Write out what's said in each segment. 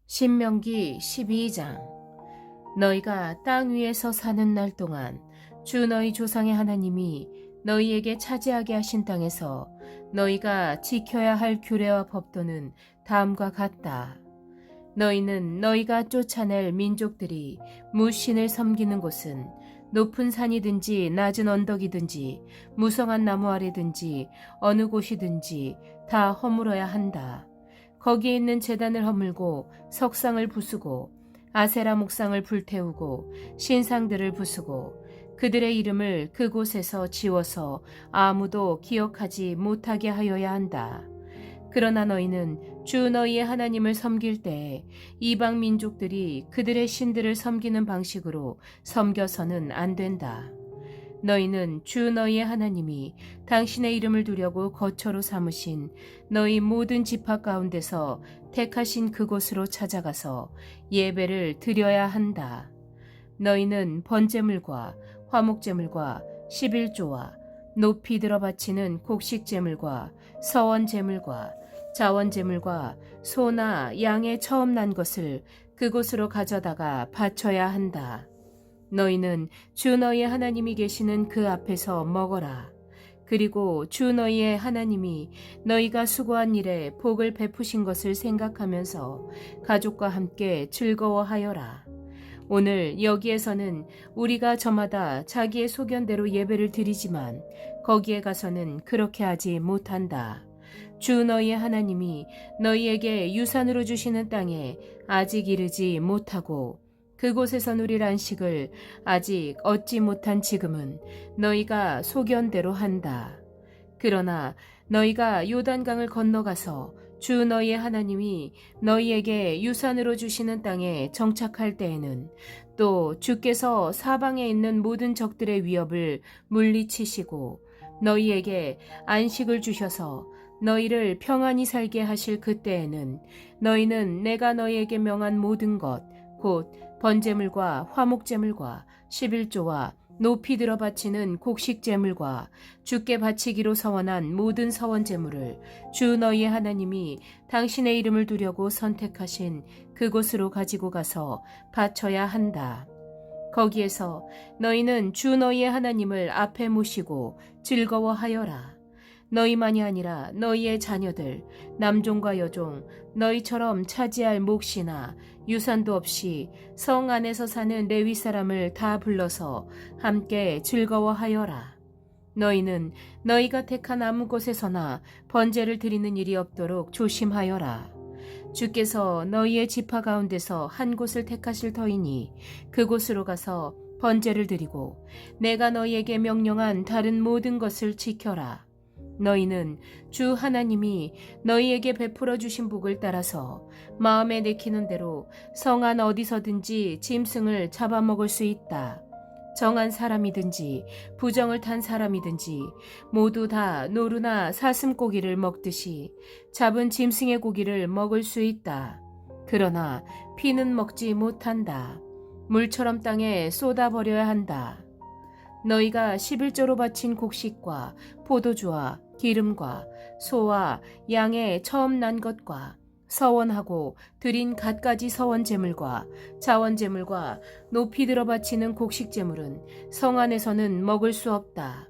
신명기 12장. 너희가 땅 위에서 사는 날 동안 주 너희 조상의 하나님이 너희에게 차지하게 하신 땅에서 너희가 지켜야 할 규례와 법도는 다음과 같다. 너희는 너희가 쫓아낼 민족들이 무신을 섬기는 곳은 높은 산이든지 낮은 언덕이든지 무성한 나무 아래든지 어느 곳이든지 다 허물어야 한다. 거기에 있는 제단을 허물고 석상을 부수고 아세라 목상을 불태우고 신상들을 부수고 그들의 이름을 그곳에서 지워서 아무도 기억하지 못하게 하여야 한다. 그러나 너희는 주 너희의 하나님을 섬길 때에 이방 민족들이 그들의 신들을 섬기는 방식으로 섬겨서는 안 된다. 너희는 주 너희의 하나님이 당신의 이름을 두려고 거처로 삼으신 너희 모든 지파 가운데서 택하신 그곳으로 찾아가서 예배를 드려야 한다. 너희는 번제물과 화목제물과 11조와 높이 들어 바치는 곡식제물과 서원제물과 자원제물과 소나 양의 처음 난 것을 그곳으로 가져다가 바쳐야 한다. 너희는 주 너희의 하나님이 계시는 그 앞에서 먹어라. 그리고 주 너희의 하나님이 너희가 수고한 일에 복을 베푸신 것을 생각하면서 가족과 함께 즐거워하여라. 오늘 여기에서는 우리가 저마다 자기의 소견대로 예배를 드리지만 거기에 가서는 그렇게 하지 못한다. 주 너희의 하나님이 너희에게 유산으로 주시는 땅에 아직 이르지 못하고 그곳에서 누릴 안식을 아직 얻지 못한 지금은 너희가 소견대로 한다. 그러나 너희가 요단강을 건너가서 주 너희의 하나님이 너희에게 유산으로 주시는 땅에 정착할 때에는 또 주께서 사방에 있는 모든 적들의 위협을 물리치시고 너희에게 안식을 주셔서 너희를 평안히 살게 하실 그때에는 너희는 내가 너희에게 명한 모든 것 곧 번제물과 화목제물과 11조와 높이 들어 바치는 곡식제물과 주께 바치기로 서원한 모든 서원제물을 주 너희의 하나님이 당신의 이름을 두려고 선택하신 그곳으로 가지고 가서 바쳐야 한다. 거기에서 너희는 주 너희의 하나님을 앞에 모시고 즐거워하여라. 너희만이 아니라 너희의 자녀들, 남종과 여종, 너희처럼 차지할 몫이나 유산도 없이 성 안에서 사는 레위 사람을 다 불러서 함께 즐거워하여라. 너희는 너희가 택한 아무 곳에서나 번제를 드리는 일이 없도록 조심하여라. 주께서 너희의 지파 가운데서 한 곳을 택하실 터이니 그곳으로 가서 번제를 드리고 내가 너희에게 명령한 다른 모든 것을 지켜라. 너희는 주 하나님이 너희에게 베풀어 주신 복을 따라서 마음에 내키는 대로 성 안 어디서든지 짐승을 잡아먹을 수 있다. 정한 사람이든지 부정을 탄 사람이든지 모두 다 노루나 사슴고기를 먹듯이 잡은 짐승의 고기를 먹을 수 있다. 그러나 피는 먹지 못한다. 물처럼 땅에 쏟아버려야 한다. 너희가 11조로 바친 곡식과 포도주와 기름과 소와 양의 처음 난 것과 서원하고 드린 갖가지 서원제물과 자원제물과 높이 들어 바치는 곡식제물은 성 안에서는 먹을 수 없다.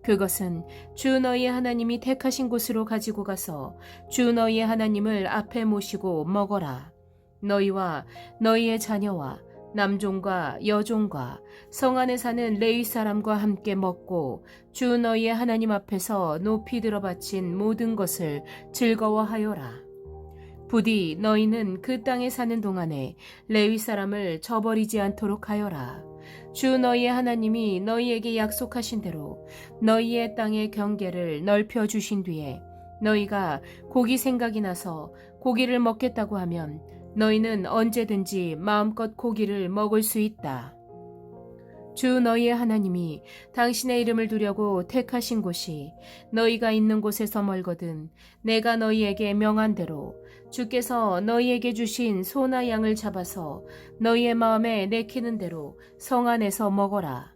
그것은 주 너희의 하나님이 택하신 곳으로 가지고 가서 주 너희의 하나님을 앞에 모시고 먹어라. 너희와 너희의 자녀와 남종과 여종과 성 안에 사는 레위 사람과 함께 먹고 주 너희의 하나님 앞에서 높이 들어 바친 모든 것을 즐거워하여라. 부디 너희는 그 땅에 사는 동안에 레위 사람을 저버리지 않도록 하여라. 주 너희의 하나님이 너희에게 약속하신 대로 너희의 땅의 경계를 넓혀 주신 뒤에 너희가 고기 생각이 나서 고기를 먹겠다고 하면 너희는 언제든지 마음껏 고기를 먹을 수 있다. 주 너희의 하나님이 당신의 이름을 두려고 택하신 곳이 너희가 있는 곳에서 멀거든 내가 너희에게 명한 대로 주께서 너희에게 주신 소나 양을 잡아서 너희의 마음에 내키는 대로 성 안에서 먹어라.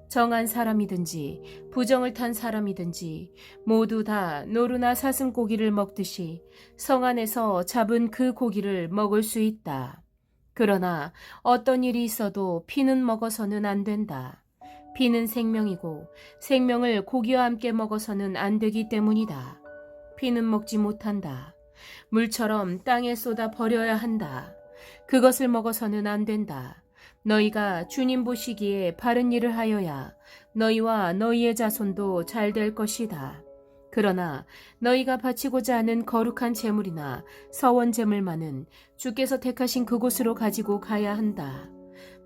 정한 사람이든지 부정을 탄 사람이든지 모두 다 노루나 사슴고기를 먹듯이 성 안에서 잡은 그 고기를 먹을 수 있다. 그러나 어떤 일이 있어도 피는 먹어서는 안 된다. 피는 생명이고 생명을 고기와 함께 먹어서는 안 되기 때문이다. 피는 먹지 못한다. 물처럼 땅에 쏟아 버려야 한다. 그것을 먹어서는 안 된다. 너희가 주님 보시기에 바른 일을 하여야 너희와 너희의 자손도 잘 될 것이다. 그러나 너희가 바치고자 하는 거룩한 제물이나 서원 제물만은 주께서 택하신 그곳으로 가지고 가야 한다.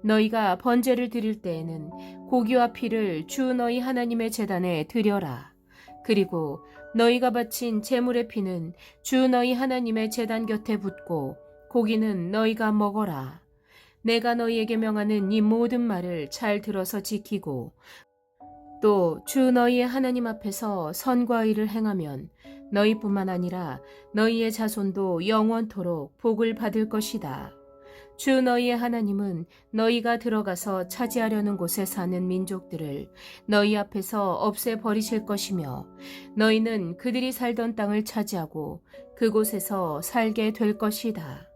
너희가 번제를 드릴 때에는 고기와 피를 주 너희 하나님의 제단에 드려라. 그리고 너희가 바친 제물의 피는 주 너희 하나님의 제단 곁에 붓고 고기는 너희가 먹어라. 내가 너희에게 명하는 이 모든 말을 잘 들어서 지키고 또 주 너희의 하나님 앞에서 선과 의를 행하면 너희뿐만 아니라 너희의 자손도 영원토록 복을 받을 것이다. 주 너희의 하나님은 너희가 들어가서 차지하려는 곳에 사는 민족들을 너희 앞에서 없애버리실 것이며 너희는 그들이 살던 땅을 차지하고 그곳에서 살게 될 것이다.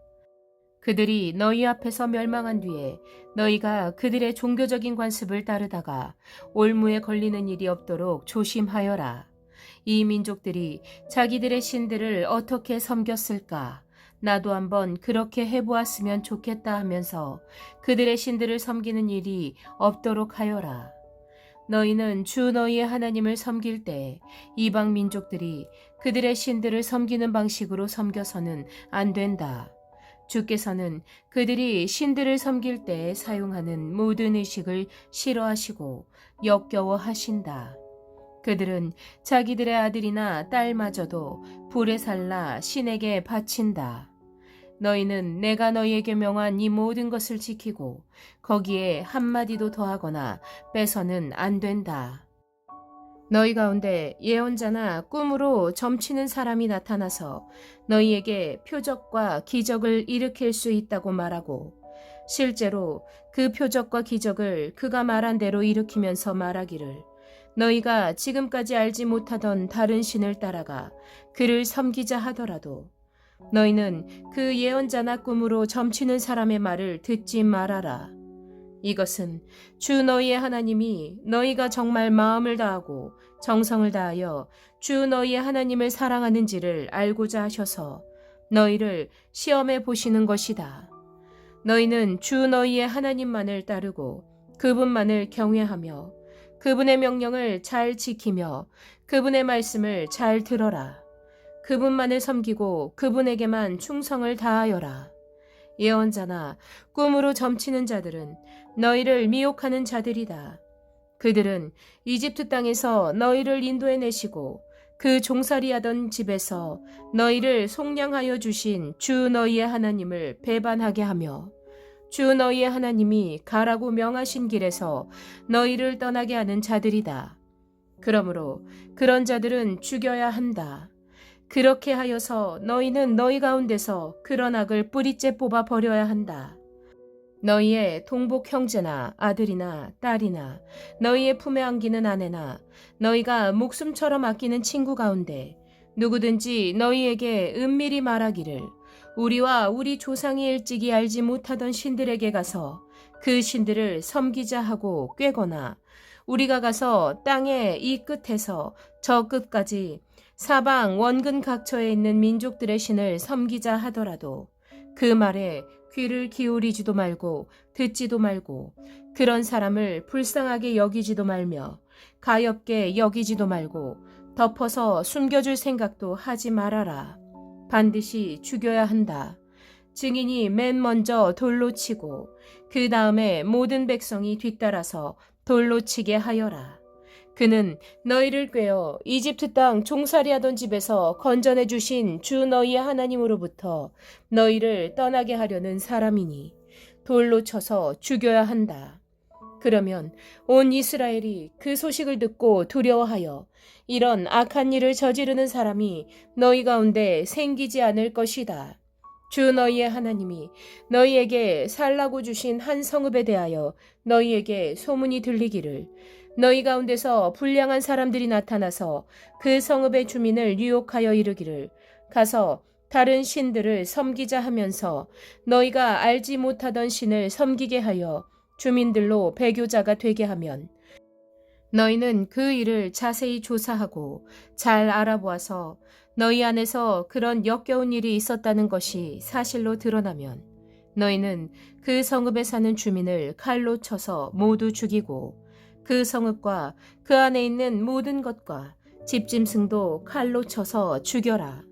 그들이 너희 앞에서 멸망한 뒤에 너희가 그들의 종교적인 관습을 따르다가 올무에 걸리는 일이 없도록 조심하여라. 이 민족들이 자기들의 신들을 어떻게 섬겼을까? 나도 한번 그렇게 해보았으면 좋겠다 하면서 그들의 신들을 섬기는 일이 없도록 하여라. 너희는 주 너희의 하나님을 섬길 때 이방 민족들이 그들의 신들을 섬기는 방식으로 섬겨서는 안 된다. 주께서는 그들이 신들을 섬길 때 사용하는 모든 의식을 싫어하시고 역겨워하신다. 그들은 자기들의 아들이나 딸마저도 불에 살라 신에게 바친다. 너희는 내가 너희에게 명한 이 모든 것을 지키고 거기에 한마디도 더하거나 빼서는 안 된다. 너희 가운데 예언자나 꿈으로 점치는 사람이 나타나서 너희에게 표적과 기적을 일으킬 수 있다고 말하고 실제로 그 표적과 기적을 그가 말한 대로 일으키면서 말하기를 너희가 지금까지 알지 못하던 다른 신을 따라가 그를 섬기자 하더라도 너희는 그 예언자나 꿈으로 점치는 사람의 말을 듣지 말아라. 이것은 주 너희의 하나님이 너희가 정말 마음을 다하고 정성을 다하여 주 너희의 하나님을 사랑하는지를 알고자 하셔서 너희를 시험해 보시는 것이다. 너희는 주 너희의 하나님만을 따르고 그분만을 경외하며 그분의 명령을 잘 지키며 그분의 말씀을 잘 들어라. 그분만을 섬기고 그분에게만 충성을 다하여라. 예언자나 꿈으로 점치는 자들은 너희를 미혹하는 자들이다. 그들은 이집트 땅에서 너희를 인도해내시고 그 종살이하던 집에서 너희를 속량하여 주신 주 너희의 하나님을 배반하게 하며 주 너희의 하나님이 가라고 명하신 길에서 너희를 떠나게 하는 자들이다. 그러므로 그런 자들은 죽여야 한다. 그렇게 하여서 너희는 너희 가운데서 그런 악을 뿌리째 뽑아 버려야 한다. 너희의 동복 형제나 아들이나 딸이나 너희의 품에 안기는 아내나 너희가 목숨처럼 아끼는 친구 가운데 누구든지 너희에게 은밀히 말하기를 우리와 우리 조상이 일찍이 알지 못하던 신들에게 가서 그 신들을 섬기자 하고 꾀거나 우리가 가서 땅의 이 끝에서 저 끝까지 사방 원근 각처에 있는 민족들의 신을 섬기자 하더라도 그 말에 귀를 기울이지도 말고 듣지도 말고 그런 사람을 불쌍하게 여기지도 말며 가엾게 여기지도 말고 덮어서 숨겨줄 생각도 하지 말아라. 반드시 죽여야 한다. 증인이 맨 먼저 돌로 치고 그 다음에 모든 백성이 뒤따라서 돌로 치게 하여라. 그는 너희를 꾀어 이집트 땅 종살이하던 집에서 건져내 주신 주 너희의 하나님으로부터 너희를 떠나게 하려는 사람이니 돌로 쳐서 죽여야 한다. 그러면 온 이스라엘이 그 소식을 듣고 두려워하여 이런 악한 일을 저지르는 사람이 너희 가운데 생기지 않을 것이다. 주 너희의 하나님이 너희에게 살라고 주신 한 성읍에 대하여 너희에게 소문이 들리기를 너희 가운데서 불량한 사람들이 나타나서 그 성읍의 주민을 유혹하여 이르기를 가서 다른 신들을 섬기자 하면서 너희가 알지 못하던 신을 섬기게 하여 주민들로 배교자가 되게 하면 너희는 그 일을 자세히 조사하고 잘 알아보아서 너희 안에서 그런 역겨운 일이 있었다는 것이 사실로 드러나면 너희는 그 성읍에 사는 주민을 칼로 쳐서 모두 죽이고 그 성읍과 그 안에 있는 모든 것과 집짐승도 칼로 쳐서 죽여라.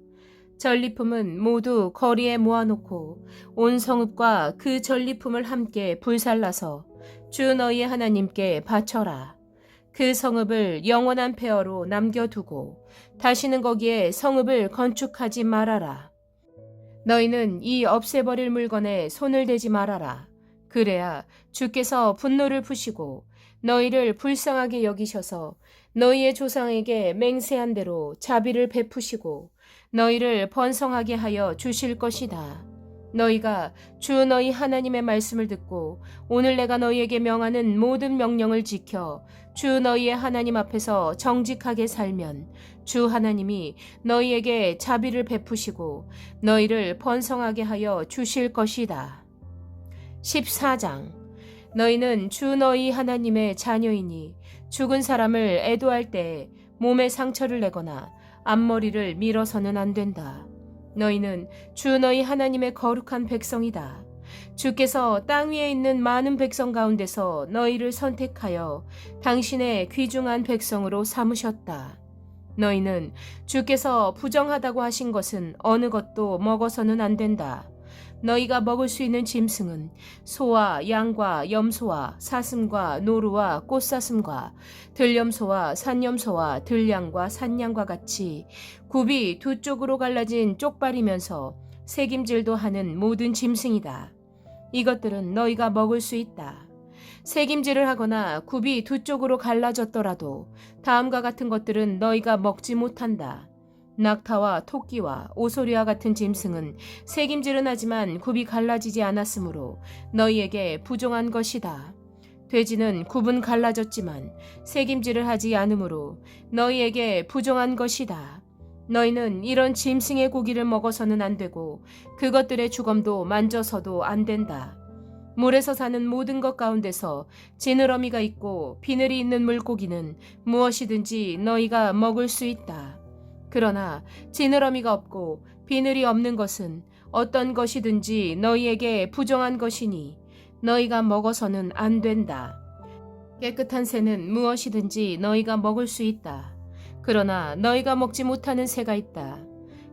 전리품은 모두 거리에 모아놓고 온 성읍과 그 전리품을 함께 불살라서 주 너희 하나님께 바쳐라. 그 성읍을 영원한 폐허로 남겨두고 다시는 거기에 성읍을 건축하지 말아라. 너희는 이 없애버릴 물건에 손을 대지 말아라. 그래야 주께서 분노를 푸시고 너희를 불쌍하게 여기셔서 너희의 조상에게 맹세한 대로 자비를 베푸시고 너희를 번성하게 하여 주실 것이다. 너희가 주 너희 하나님의 말씀을 듣고 오늘 내가 너희에게 명하는 모든 명령을 지켜 주 너희의 하나님 앞에서 정직하게 살면 주 하나님이 너희에게 자비를 베푸시고 너희를 번성하게 하여 주실 것이다. 14장 너희는 주 너희 하나님의 자녀이니 죽은 사람을 애도할 때 몸에 상처를 내거나 앞머리를 밀어서는 안 된다. 너희는 주 너희 하나님의 거룩한 백성이다. 주께서 땅 위에 있는 많은 백성 가운데서 너희를 선택하여 당신의 귀중한 백성으로 삼으셨다. 너희는 주께서 부정하다고 하신 것은 어느 것도 먹어서는 안 된다. 너희가 먹을 수 있는 짐승은 소와 양과 염소와 사슴과 노루와 꽃사슴과 들염소와 산염소와 들양과 산양과 같이 굽이 두 쪽으로 갈라진 쪽발이면서 새김질도 하는 모든 짐승이다. 이것들은 너희가 먹을 수 있다. 새김질을 하거나 굽이 두 쪽으로 갈라졌더라도 다음과 같은 것들은 너희가 먹지 못한다. 낙타와 토끼와 오소리와 같은 짐승은 새김질은 하지만 굽이 갈라지지 않았으므로 너희에게 부정한 것이다. 돼지는 굽은 갈라졌지만 새김질을 하지 않으므로 너희에게 부정한 것이다. 너희는 이런 짐승의 고기를 먹어서는 안 되고 그것들의 주검도 만져서도 안 된다. 물에서 사는 모든 것 가운데서 지느러미가 있고 비늘이 있는 물고기는 무엇이든지 너희가 먹을 수 있다. 그러나 지느러미가 없고 비늘이 없는 것은 어떤 것이든지 너희에게 부정한 것이니 너희가 먹어서는 안 된다. 깨끗한 새는 무엇이든지 너희가 먹을 수 있다. 그러나 너희가 먹지 못하는 새가 있다.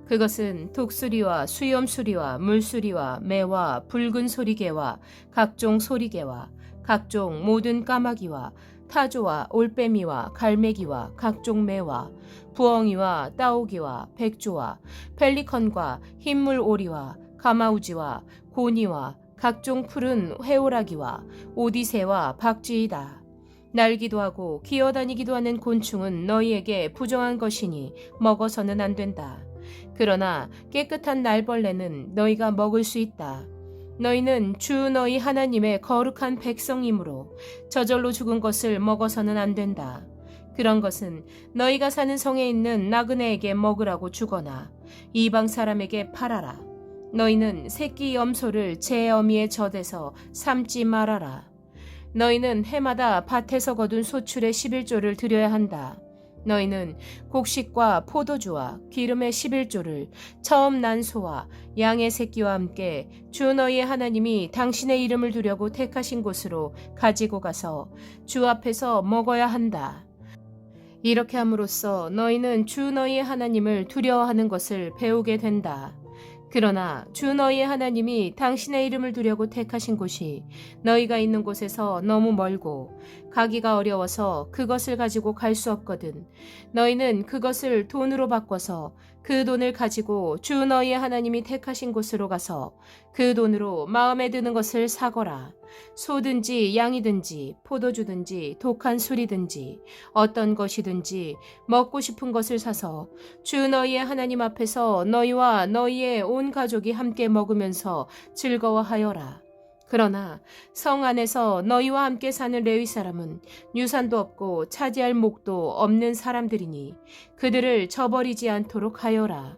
그것은 독수리와 수염수리와 물수리와 매와 붉은 소리개와 각종 소리개와 각종 모든 까마귀와 타조와 올빼미와 갈매기와 각종 매와 부엉이와 따오기와 백조와 펠리컨과 흰물 오리와 가마우지와 고니와 각종 푸른 회오라기와 오디새와 박쥐이다. 날기도 하고 기어다니기도 하는 곤충은 너희에게 부정한 것이니 먹어서는 안 된다. 그러나 깨끗한 날벌레는 너희가 먹을 수 있다. 너희는 주 너희 하나님의 거룩한 백성이므로 저절로 죽은 것을 먹어서는 안 된다. 그런 것은 너희가 사는 성에 있는 나그네에게 먹으라고 주거나 이방 사람에게 팔아라. 너희는 새끼 염소를 제 어미의 젖에서 삶지 말아라. 너희는 해마다 밭에서 거둔 소출의 11조를 드려야 한다. 너희는 곡식과 포도주와 기름의 11조를 처음 난 소와 양의 새끼와 함께 주 너희의 하나님이 당신의 이름을 두려고 택하신 곳으로 가지고 가서 주 앞에서 먹어야 한다. 이렇게 함으로써 너희는 주 너희의 하나님을 두려워하는 것을 배우게 된다. 그러나 주 너희의 하나님이 당신의 이름을 두려고 택하신 곳이 너희가 있는 곳에서 너무 멀고 가기가 어려워서 그것을 가지고 갈 수 없거든. 너희는 그것을 돈으로 바꿔서 그 돈을 가지고 주 너희의 하나님이 택하신 곳으로 가서 그 돈으로 마음에 드는 것을 사거라. 소든지 양이든지 포도주든지 독한 술이든지 어떤 것이든지 먹고 싶은 것을 사서 주 너희의 하나님 앞에서 너희와 너희의 온 가족이 함께 먹으면서 즐거워하여라. 그러나 성 안에서 너희와 함께 사는 레위 사람은 유산도 없고 차지할 목도 없는 사람들이니 그들을 저버리지 않도록 하여라.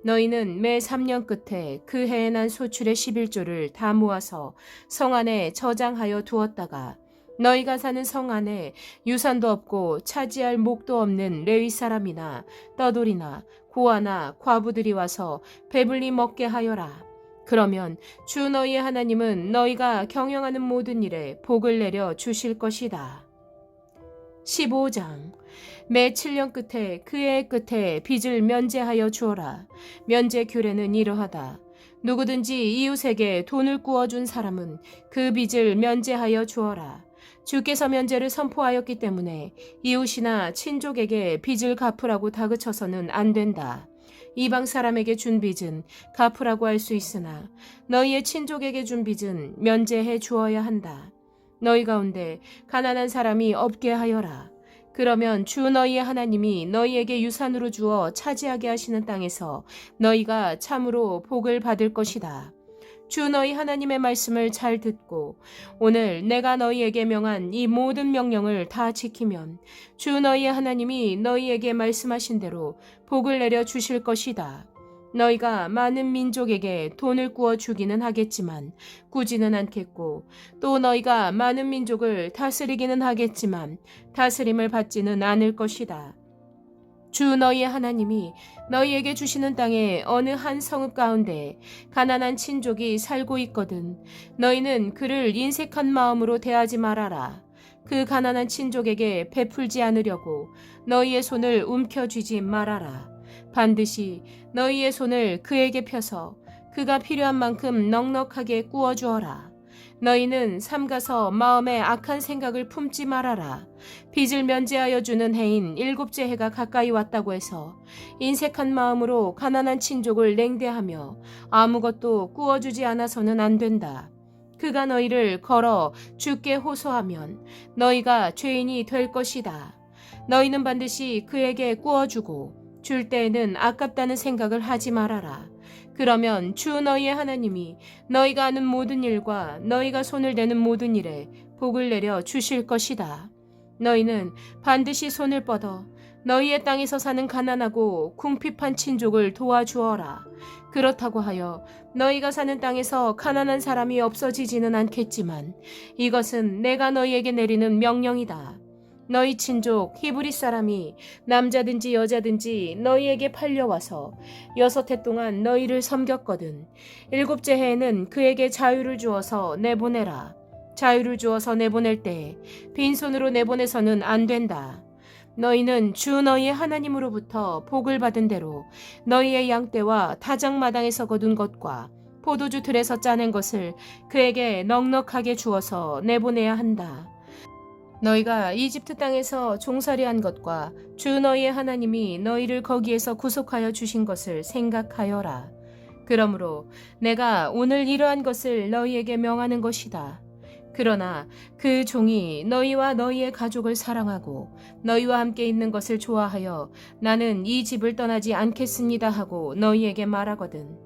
너희는 매 3년 끝에 그 해에 난 소출의 11조를 다 모아서 성 안에 저장하여 두었다가 너희가 사는 성 안에 유산도 없고 차지할 목도 없는 레위 사람이나 떠돌이나 고아나 과부들이 와서 배불리 먹게 하여라. 그러면 주 너희의 하나님은 너희가 경영하는 모든 일에 복을 내려 주실 것이다. 15장. 매 7년 끝에 그 해의 끝에 빚을 면제하여 주어라. 면제 규례는 이러하다. 누구든지 이웃에게 돈을 구워준 사람은 그 빚을 면제하여 주어라. 주께서 면제를 선포하였기 때문에 이웃이나 친족에게 빚을 갚으라고 다그쳐서는 안 된다. 이방 사람에게 준 빚은 갚으라고 할 수 있으나 너희의 친족에게 준 빚은 면제해 주어야 한다. 너희 가운데 가난한 사람이 없게 하여라. 그러면 주 너희의 하나님이 너희에게 유산으로 주어 차지하게 하시는 땅에서 너희가 참으로 복을 받을 것이다. 주 너희 하나님의 말씀을 잘 듣고 오늘 내가 너희에게 명한 이 모든 명령을 다 지키면 주 너희의 하나님이 너희에게 말씀하신 대로 복을 내려 주실 것이다. 너희가 많은 민족에게 돈을 구워 주기는 하겠지만 꾸지는 않겠고 또 너희가 많은 민족을 다스리기는 하겠지만 다스림을 받지는 않을 것이다. 주 너희의 하나님이 너희에게 주시는 땅에 어느 한 성읍 가운데 가난한 친족이 살고 있거든 너희는 그를 인색한 마음으로 대하지 말아라. 그 가난한 친족에게 베풀지 않으려고 너희의 손을 움켜쥐지 말아라. 반드시 너희의 손을 그에게 펴서 그가 필요한 만큼 넉넉하게 구워주어라. 너희는 삼가서 마음에 악한 생각을 품지 말아라. 빚을 면제하여 주는 해인 7째 해가 가까이 왔다고 해서 인색한 마음으로 가난한 친족을 냉대하며 아무것도 구워주지 않아서는 안 된다. 그가 너희를 걸어 주께 호소하면 너희가 죄인이 될 것이다. 너희는 반드시 그에게 구워주고 줄 때에는 아깝다는 생각을 하지 말아라. 그러면 주 너희의 하나님이 너희가 하는 모든 일과 너희가 손을 대는 모든 일에 복을 내려 주실 것이다. 너희는 반드시 손을 뻗어 너희의 땅에서 사는 가난하고 궁핍한 친족을 도와주어라. 그렇다고 하여 너희가 사는 땅에서 가난한 사람이 없어지지는 않겠지만 이것은 내가 너희에게 내리는 명령이다. 너희 친족 히브리 사람이 남자든지 여자든지 너희에게 팔려와서 6해 동안 너희를 섬겼거든 7째 해에는 그에게 자유를 주어서 내보내라. 자유를 주어서 내보낼 때 빈손으로 내보내서는 안 된다. 너희는 주 너희의 하나님으로부터 복을 받은 대로 너희의 양떼와 다장마당에서 거둔 것과 포도주 들에서 짜낸 것을 그에게 넉넉하게 주어서 내보내야 한다. 너희가 이집트 땅에서 종살이한 것과 주 너희의 하나님이 너희를 거기에서 구속하여 주신 것을 생각하여라. 그러므로 내가 오늘 이러한 것을 너희에게 명하는 것이다. 그러나 그 종이 너희와 너희의 가족을 사랑하고 너희와 함께 있는 것을 좋아하여 나는 이 집을 떠나지 않겠습니다 하고 너희에게 말하거든.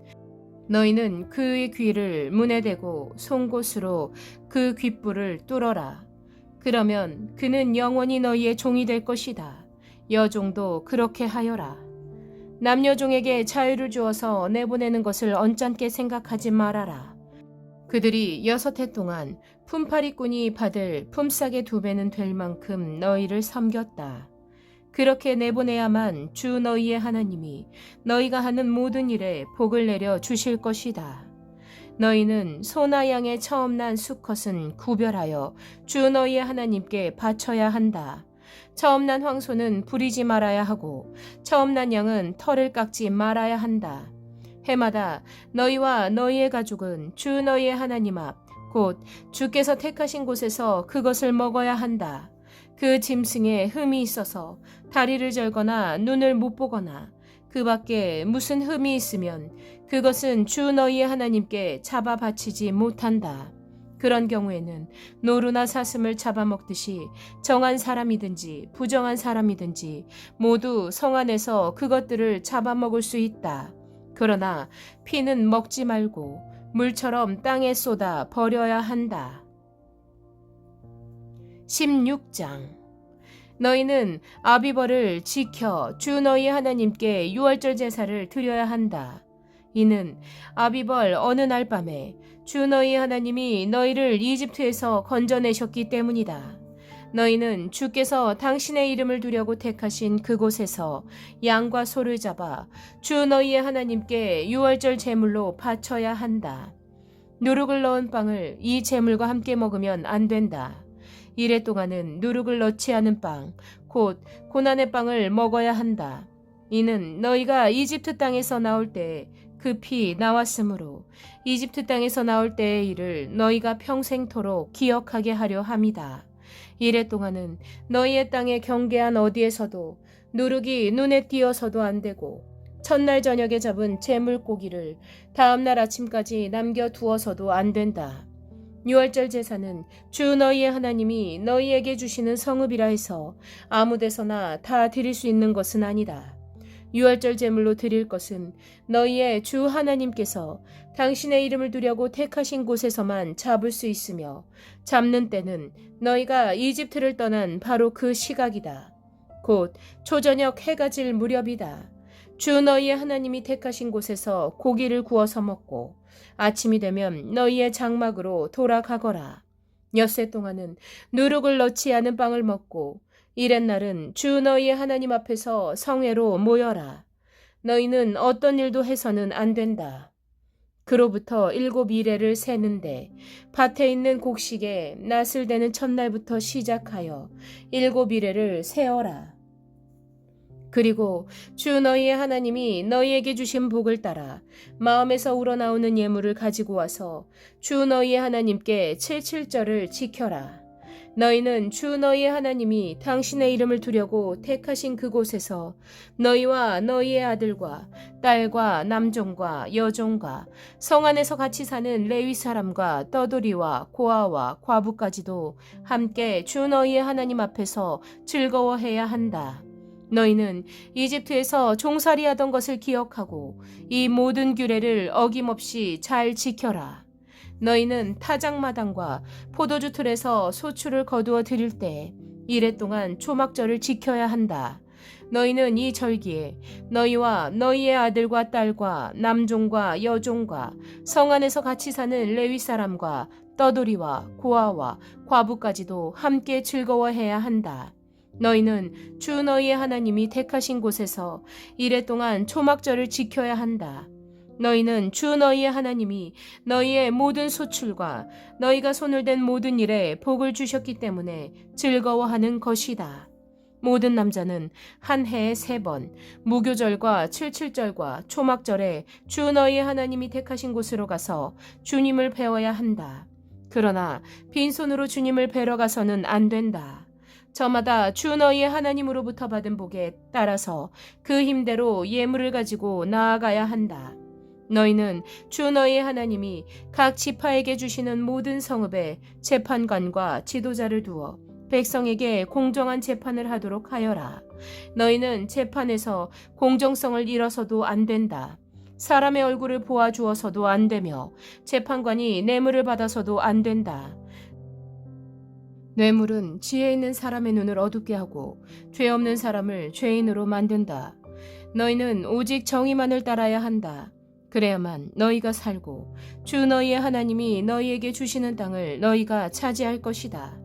너희는 그의 귀를 문에 대고 송곳으로 그 귓불을 뚫어라. 그러면 그는 영원히 너희의 종이 될 것이다. 여종도 그렇게 하여라. 남여종에게 자유를 주어서 내보내는 것을 언짢게 생각하지 말아라. 그들이 6해 동안 품팔이꾼이 받을 품삯의 2배는 될 만큼 너희를 섬겼다. 그렇게 내보내야만 주 너희의 하나님이 너희가 하는 모든 일에 복을 내려 주실 것이다. 너희는 소나 양의 처음 난 수컷은 구별하여 주 너희의 하나님께 바쳐야 한다. 처음 난 황소는 부리지 말아야 하고 처음 난 양은 털을 깎지 말아야 한다. 해마다 너희와 너희의 가족은 주 너희의 하나님 앞 곧 주께서 택하신 곳에서 그것을 먹어야 한다. 그 짐승에 흠이 있어서 다리를 절거나 눈을 못 보거나 그 밖에 무슨 흠이 있으면 그것은 주 너희의 하나님께 잡아 바치지 못한다. 그런 경우에는 노루나 사슴을 잡아먹듯이 정한 사람이든지 부정한 사람이든지 모두 성 안에서 그것들을 잡아먹을 수 있다. 그러나 피는 먹지 말고 물처럼 땅에 쏟아 버려야 한다. 16장. 너희는 아비벌을 지켜 주 너희 하나님께 유월절 제사를 드려야 한다. 이는 아비벌 어느 날 밤에 주 너희 하나님이 너희를 이집트에서 건져내셨기 때문이다. 너희는 주께서 당신의 이름을 두려고 택하신 그곳에서 양과 소를 잡아 주 너희의 하나님께 유월절 제물로 바쳐야 한다. 누룩을 넣은 빵을 이 제물과 함께 먹으면 안 된다. 이래 동안은 누룩을 넣지 않은 빵, 곧 고난의 빵을 먹어야 한다. 이는 너희가 이집트 땅에서 나올 때 급히 나왔으므로 이집트 땅에서 나올 때의 일을 너희가 평생토록 기억하게 하려 함이다. 이래 동안은 너희의 땅의 경계한 어디에서도 누룩이 눈에 띄어서도 안 되고 첫날 저녁에 잡은 제물고기를 다음날 아침까지 남겨두어서도 안 된다. 유월절 제사는 주 너희의 하나님이 너희에게 주시는 성읍이라 해서 아무 데서나 다 드릴 수 있는 것은 아니다. 유월절 제물로 드릴 것은 너희의 주 하나님께서 당신의 이름을 두려고 택하신 곳에서만 잡을 수 있으며 잡는 때는 너희가 이집트를 떠난 바로 그 시각이다. 곧 초저녁 해가 질 무렵이다. 주 너희의 하나님이 택하신 곳에서 고기를 구워서 먹고 아침이 되면 너희의 장막으로 돌아가거라. 엿새 동안은 누룩을 넣지 않은 빵을 먹고 이렛날은 주 너희의 하나님 앞에서 성회로 모여라. 너희는 어떤 일도 해서는 안 된다. 그로부터 7일을 세는데 밭에 있는 곡식에 낫을 대는 첫날부터 시작하여 7일을 세어라. 그리고 주 너희의 하나님이 너희에게 주신 복을 따라 마음에서 우러나오는 예물을 가지고 와서 주 너희의 하나님께 칠칠절을 지켜라. 너희는 주 너희의 하나님이 당신의 이름을 두려고 택하신 그곳에서 너희와 너희의 아들과 딸과 남종과 여종과 성 안에서 같이 사는 레위 사람과 떠돌이와 고아와 과부까지도 함께 주 너희의 하나님 앞에서 즐거워해야 한다. 너희는 이집트에서 종살이하던 것을 기억하고 이 모든 규례를 어김없이 잘 지켜라. 너희는 타작마당과 포도주 틀에서 소출을 거두어 드릴 때 이래 동안 초막절을 지켜야 한다. 너희는 이 절기에 너희와 너희의 아들과 딸과 남종과 여종과 성 안에서 같이 사는 레위 사람과 떠돌이와 고아와 과부까지도 함께 즐거워해야 한다. 너희는 주 너희의 하나님이 택하신 곳에서 이래 동안 초막절을 지켜야 한다. 너희는 주 너희의 하나님이 너희의 모든 소출과 너희가 손을 댄 모든 일에 복을 주셨기 때문에 즐거워하는 것이다. 모든 남자는 한 해에 3번 무교절과 칠칠절과 초막절에 주 너희의 하나님이 택하신 곳으로 가서 주님을 배워야 한다. 그러나 빈손으로 주님을 뵈러 가서는 안 된다. 저마다 주 너희의 하나님으로부터 받은 복에 따라서 그 힘대로 예물을 가지고 나아가야 한다. 너희는 주 너희의 하나님이 각 지파에게 주시는 모든 성읍에 재판관과 지도자를 두어 백성에게 공정한 재판을 하도록 하여라. 너희는 재판에서 공정성을 잃어서도 안 된다. 사람의 얼굴을 보아주어서도 안 되며 재판관이 뇌물을 받아서도 안 된다. 뇌물은 지혜 있는 사람의 눈을 어둡게 하고 죄 없는 사람을 죄인으로 만든다. 너희는 오직 정의만을 따라야 한다. 그래야만 너희가 살고 주 너희의 하나님이 너희에게 주시는 땅을 너희가 차지할 것이다.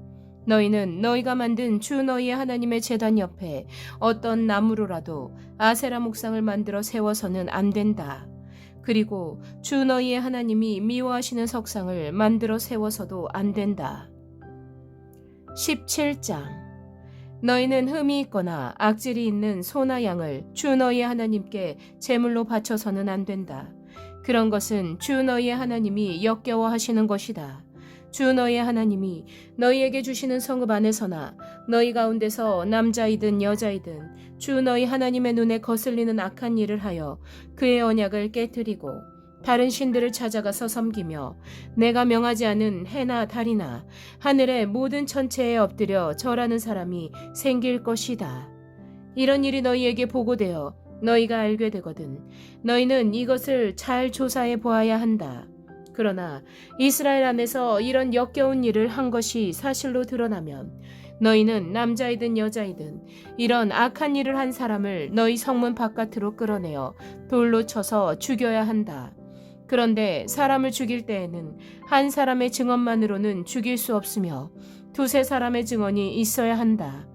너희는 너희가 만든 주 너희의 하나님의 제단 옆에 어떤 나무로라도 아세라 목상을 만들어 세워서는 안 된다. 그리고 주 너희의 하나님이 미워하시는 석상을 만들어 세워서도 안 된다. 17장. 너희는 흠이 있거나 악질이 있는 소나 양을 주 너희의 하나님께 제물로 바쳐서는 안 된다. 그런 것은 주 너희의 하나님이 역겨워하시는 것이다. 주 너희의 하나님이 너희에게 주시는 성읍 안에서나 너희 가운데서 남자이든 여자이든 주 너희 하나님의 눈에 거슬리는 악한 일을 하여 그의 언약을 깨뜨리고 다른 신들을 찾아가서 섬기며 내가 명하지 않은 해나 달이나 하늘의 모든 천체에 엎드려 절하는 사람이 생길 것이다. 이런 일이 너희에게 보고되어 너희가 알게 되거든 너희는 이것을 잘 조사해 보아야 한다. 그러나 이스라엘 안에서 이런 역겨운 일을 한 것이 사실로 드러나면 너희는 남자이든 여자이든 이런 악한 일을 한 사람을 너희 성문 바깥으로 끌어내어 돌로 쳐서 죽여야 한다. 그런데 사람을 죽일 때에는 한 사람의 증언만으로는 죽일 수 없으며 두세 사람의 증언이 있어야 한다.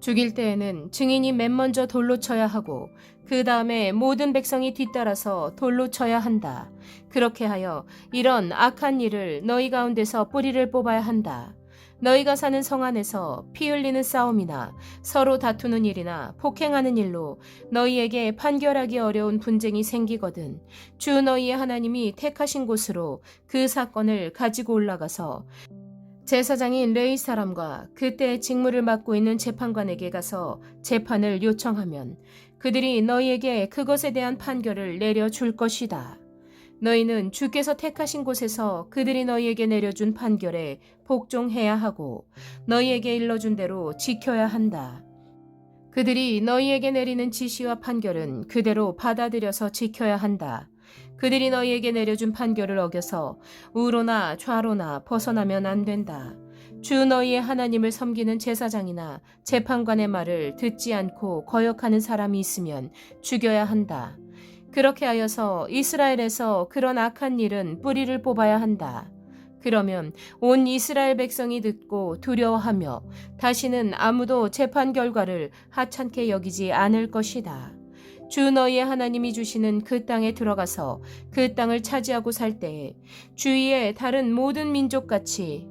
죽일 때에는 증인이 맨 먼저 돌로 쳐야 하고 그 다음에 모든 백성이 뒤따라서 돌로 쳐야 한다. 그렇게 하여 이런 악한 일을 너희 가운데서 뿌리를 뽑아야 한다. 너희가 사는 성 안에서 피 흘리는 싸움이나 서로 다투는 일이나 폭행하는 일로 너희에게 판결하기 어려운 분쟁이 생기거든 주 너희의 하나님이 택하신 곳으로 그 사건을 가지고 올라가서 제사장인 레위 사람과 그때의 직무를 맡고 있는 재판관에게 가서 재판을 요청하면 그들이 너희에게 그것에 대한 판결을 내려줄 것이다. 너희는 주께서 택하신 곳에서 그들이 너희에게 내려준 판결에 복종해야 하고 너희에게 일러준 대로 지켜야 한다. 그들이 너희에게 내리는 지시와 판결은 그대로 받아들여서 지켜야 한다. 그들이 너희에게 내려준 판결을 어겨서 우로나 좌로나 벗어나면 안 된다. 주 너희의 하나님을 섬기는 제사장이나 재판관의 말을 듣지 않고 거역하는 사람이 있으면 죽여야 한다. 그렇게 하여서 이스라엘에서 그런 악한 일은 뿌리를 뽑아야 한다. 그러면 온 이스라엘 백성이 듣고 두려워하며 다시는 아무도 재판 결과를 하찮게 여기지 않을 것이다. 주 너희의 하나님이 주시는 그 땅에 들어가서 그 땅을 차지하고 살 때에 주위의 다른 모든 민족같이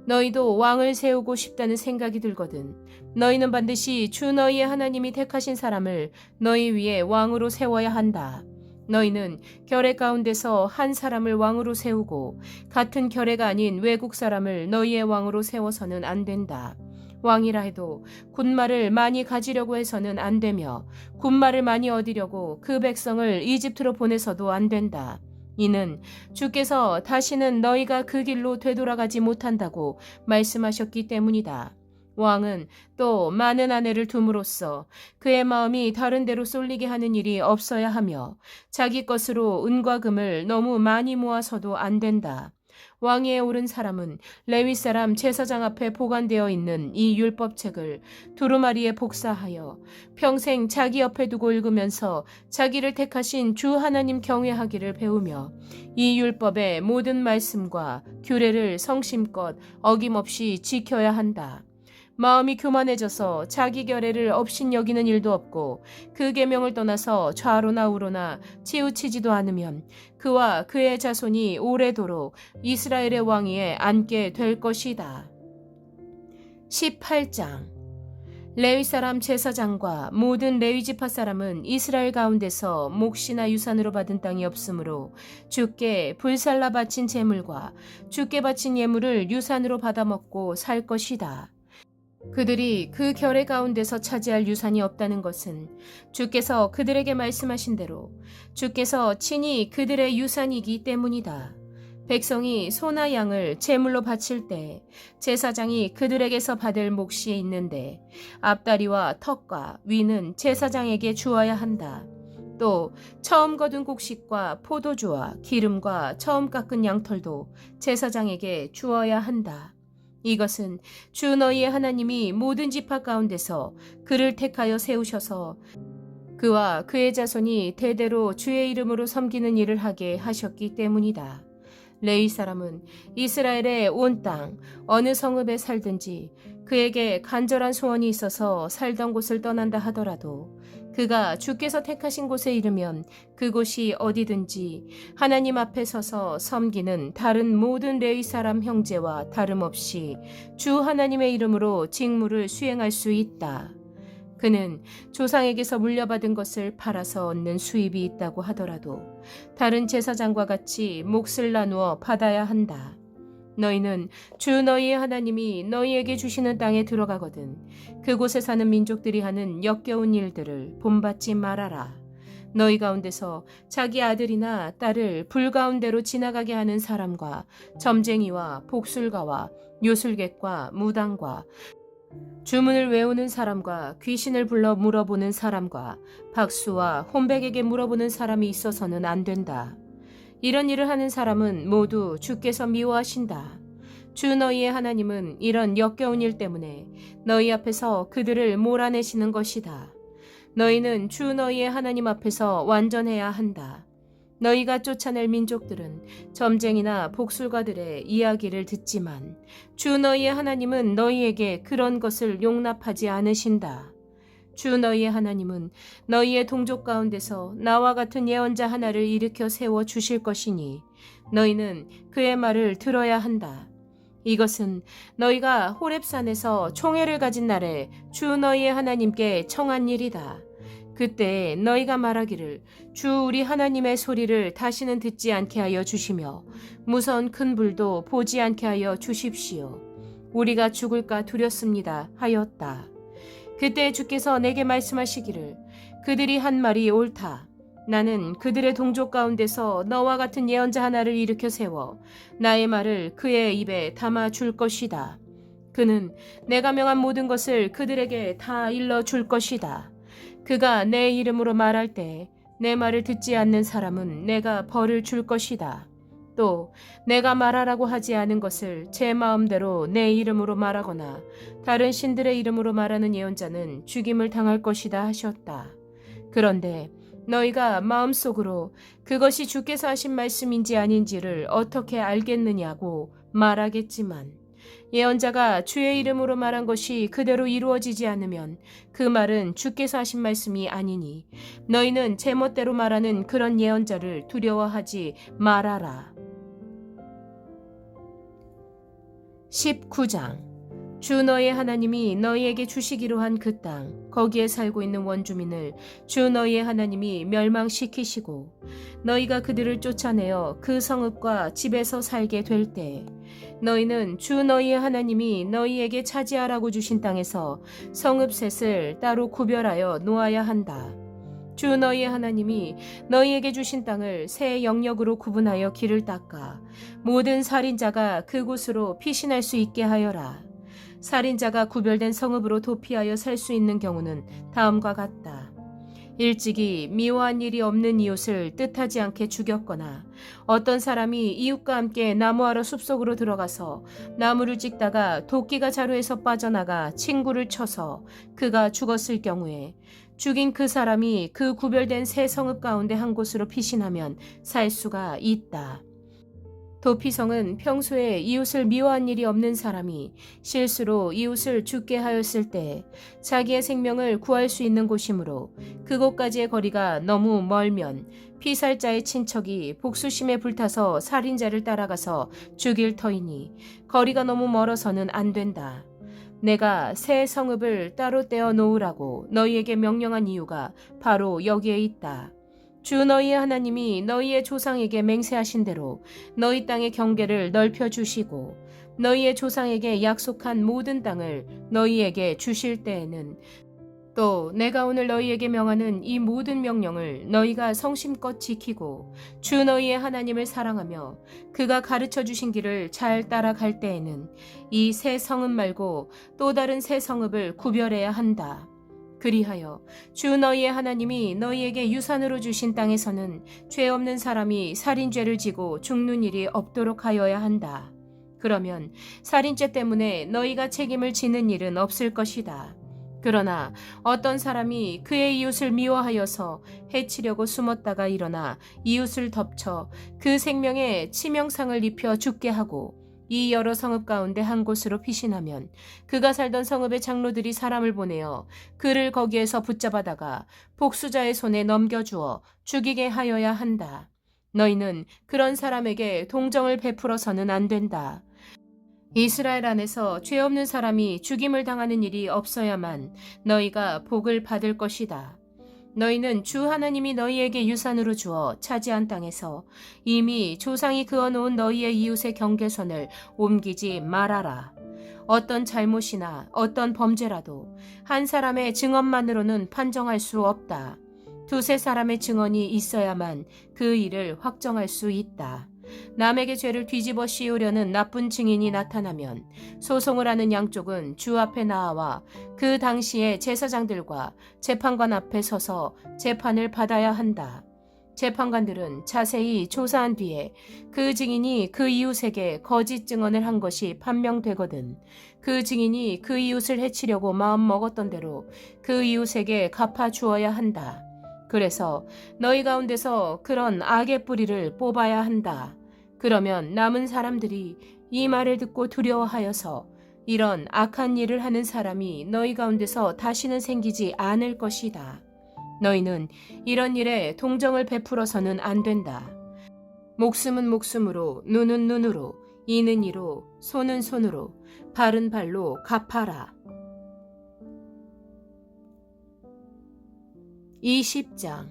너희도 왕을 세우고 싶다는 생각이 들거든 너희는 반드시 주 너희의 하나님이 택하신 사람을 너희 위에 왕으로 세워야 한다. 너희는 결의 가운데서 한 사람을 왕으로 세우고 같은 결의가 아닌 외국 사람을 너희의 왕으로 세워서는 안 된다. 왕이라 해도 군말을 많이 가지려고 해서는 안 되며 군말을 많이 얻으려고 그 백성을 이집트로 보내서도 안 된다. 이는 주께서 다시는 너희가 그 길로 되돌아가지 못한다고 말씀하셨기 때문이다. 왕은 또 많은 아내를 둠으로써 그의 마음이 다른 데로 쏠리게 하는 일이 없어야 하며 자기 것으로 은과 금을 너무 많이 모아서도 안 된다. 왕위에 오른 사람은 레위 사람 제사장 앞에 보관되어 있는 이 율법책을 두루마리에 복사하여 평생 자기 옆에 두고 읽으면서 자기를 택하신 주 하나님 경외하기를 배우며 이 율법의 모든 말씀과 규례를 성심껏 어김없이 지켜야 한다. 마음이 교만해져서 자기 결례를 업신여기는 일도 없고 그 계명을 떠나서 좌로나 우로나 치우치지도 않으면 그와 그의 자손이 오래도록 이스라엘의 왕위에 앉게 될 것이다. 18장 레위 사람 제사장과 모든 레위 지파 사람은 이스라엘 가운데서 몫이나 유산으로 받은 땅이 없으므로 주께 불살라 바친 제물과 주께 바친 예물을 유산으로 받아먹고 살 것이다. 그들이 그 결의 가운데서 차지할 유산이 없다는 것은 주께서 그들에게 말씀하신 대로 주께서 친히 그들의 유산이기 때문이다. 백성이 소나 양을 제물로 바칠 때 제사장이 그들에게서 받을 몫이 있는데 앞다리와 턱과 위는 제사장에게 주어야 한다. 또 처음 거둔 곡식과 포도주와 기름과 처음 깎은 양털도 제사장에게 주어야 한다. 이것은 주 너희의 하나님이 모든 지파 가운데서 그를 택하여 세우셔서 그와 그의 자손이 대대로 주의 이름으로 섬기는 일을 하게 하셨기 때문이다. 레위 사람은 이스라엘의 온 땅 어느 성읍에 살든지 그에게 간절한 소원이 있어서 살던 곳을 떠난다 하더라도 그가 주께서 택하신 곳에 이르면 그곳이 어디든지 하나님 앞에 서서 섬기는 다른 모든 레위 사람 형제와 다름없이 주 하나님의 이름으로 직무를 수행할 수 있다. 그는 조상에게서 물려받은 것을 팔아서 얻는 수입이 있다고 하더라도 다른 제사장과 같이 몫을 나누어 받아야 한다. 너희는 주 너희의 하나님이 너희에게 주시는 땅에 들어가거든 그곳에 사는 민족들이 하는 역겨운 일들을 본받지 말아라. 너희 가운데서 자기 아들이나 딸을 불 가운데로 지나가게 하는 사람과 점쟁이와 복술가와 요술객과 무당과 주문을 외우는 사람과 귀신을 불러 물어보는 사람과 박수와 혼백에게 물어보는 사람이 있어서는 안 된다. 이런 일을 하는 사람은 모두 주께서 미워하신다. 주 너희의 하나님은 이런 역겨운 일 때문에 너희 앞에서 그들을 몰아내시는 것이다. 너희는 주 너희의 하나님 앞에서 완전해야 한다. 너희가 쫓아낼 민족들은 점쟁이나 복술가들의 이야기를 듣지만 주 너희의 하나님은 너희에게 그런 것을 용납하지 않으신다. 주 너희의 하나님은 너희의 동족 가운데서 나와 같은 예언자 하나를 일으켜 세워 주실 것이니 너희는 그의 말을 들어야 한다. 이것은 너희가 호렙산에서 총회를 가진 날에 주 너희의 하나님께 청한 일이다. 그때 너희가 말하기를 주 우리 하나님의 소리를 다시는 듣지 않게 하여 주시며 무서운 큰 불도 보지 않게 하여 주십시오. 우리가 죽을까 두렵습니다 하였다. 그때 주께서 내게 말씀하시기를 그들이 한 말이 옳다. 나는 그들의 동족 가운데서 너와 같은 예언자 하나를 일으켜 세워 나의 말을 그의 입에 담아 줄 것이다. 그는 내가 명한 모든 것을 그들에게 다 일러 줄 것이다. 그가 내 이름으로 말할 때 내 말을 듣지 않는 사람은 내가 벌을 줄 것이다. 또 내가 말하라고 하지 않은 것을 제 마음대로 내 이름으로 말하거나 다른 신들의 이름으로 말하는 예언자는 죽임을 당할 것이다 하셨다. 그런데 너희가 마음속으로 그것이 주께서 하신 말씀인지 아닌지를 어떻게 알겠느냐고 말하겠지만 예언자가 주의 이름으로 말한 것이 그대로 이루어지지 않으면 그 말은 주께서 하신 말씀이 아니니 너희는 제멋대로 말하는 그런 예언자를 두려워하지 말아라. 19장 주 너희의 하나님이 너희에게 주시기로 한 그 땅 거기에 살고 있는 원주민을 주 너희의 하나님이 멸망시키시고 너희가 그들을 쫓아내어 그 성읍과 집에서 살게 될 때 너희는 주 너희의 하나님이 너희에게 차지하라고 주신 땅에서 성읍 셋을 따로 구별하여 놓아야 한다. 주 너희의 하나님이 너희에게 주신 땅을 세 영역으로 구분하여 길을 닦아 모든 살인자가 그곳으로 피신할 수 있게 하여라. 살인자가 구별된 성읍으로 도피하여 살 수 있는 경우는 다음과 같다. 일찍이 미워한 일이 없는 이웃을 뜻하지 않게 죽였거나 어떤 사람이 이웃과 함께 나무하러 숲속으로 들어가서 나무를 찍다가 도끼가 자루에서 빠져나가 친구를 쳐서 그가 죽었을 경우에 죽인 그 사람이 그 구별된 세 성읍 가운데 한 곳으로 피신하면 살 수가 있다. 도피성은 평소에 이웃을 미워한 일이 없는 사람이 실수로 이웃을 죽게 하였을 때 자기의 생명을 구할 수 있는 곳이므로 그곳까지의 거리가 너무 멀면 피살자의 친척이 복수심에 불타서 살인자를 따라가서 죽일 터이니 거리가 너무 멀어서는 안 된다. 내가 새 성읍을 따로 떼어 놓으라고 너희에게 명령한 이유가 바로 여기에 있다. 주 너희의 하나님이 너희의 조상에게 맹세하신 대로 너희 땅의 경계를 넓혀주시고 너희의 조상에게 약속한 모든 땅을 너희에게 주실 때에는 또 내가 오늘 너희에게 명하는 이 모든 명령을 너희가 성심껏 지키고 주 너희의 하나님을 사랑하며 그가 가르쳐 주신 길을 잘 따라갈 때에는 이 새 성읍 말고 또 다른 새 성읍을 구별해야 한다. 그리하여 주 너희의 하나님이 너희에게 유산으로 주신 땅에서는 죄 없는 사람이 살인죄를 지고 죽는 일이 없도록 하여야 한다. 그러면 살인죄 때문에 너희가 책임을 지는 일은 없을 것이다. 그러나 어떤 사람이 그의 이웃을 미워하여서 해치려고 숨었다가 일어나 이웃을 덮쳐 그 생명에 치명상을 입혀 죽게 하고 이 여러 성읍 가운데 한 곳으로 피신하면 그가 살던 성읍의 장로들이 사람을 보내어 그를 거기에서 붙잡아다가 복수자의 손에 넘겨주어 죽이게 하여야 한다. 너희는 그런 사람에게 동정을 베풀어서는 안 된다. 이스라엘 안에서 죄 없는 사람이 죽임을 당하는 일이 없어야만 너희가 복을 받을 것이다. 너희는 주 하나님이 너희에게 유산으로 주어 차지한 땅에서 이미 조상이 그어놓은 너희의 이웃의 경계선을 옮기지 말아라. 어떤 잘못이나 어떤 범죄라도 한 사람의 증언만으로는 판정할 수 없다. 두세 사람의 증언이 있어야만 그 일을 확정할 수 있다. 남에게 죄를 뒤집어 씌우려는 나쁜 증인이 나타나면 소송을 하는 양쪽은 주 앞에 나와 그 당시에 제사장들과 재판관 앞에 서서 재판을 받아야 한다. 재판관들은 자세히 조사한 뒤에 그 증인이 그 이웃에게 거짓 증언을 한 것이 판명되거든 그 증인이 그 이웃을 해치려고 마음먹었던 대로 그 이웃에게 갚아 주어야 한다. 그래서 너희 가운데서 그런 악의 뿌리를 뽑아야 한다. 그러면 남은 사람들이 이 말을 듣고 두려워하여서 이런 악한 일을 하는 사람이 너희 가운데서 다시는 생기지 않을 것이다. 너희는 이런 일에 동정을 베풀어서는 안 된다. 목숨은 목숨으로, 눈은 눈으로, 이는 이로, 손은 손으로, 발은 발로 갚아라. 20장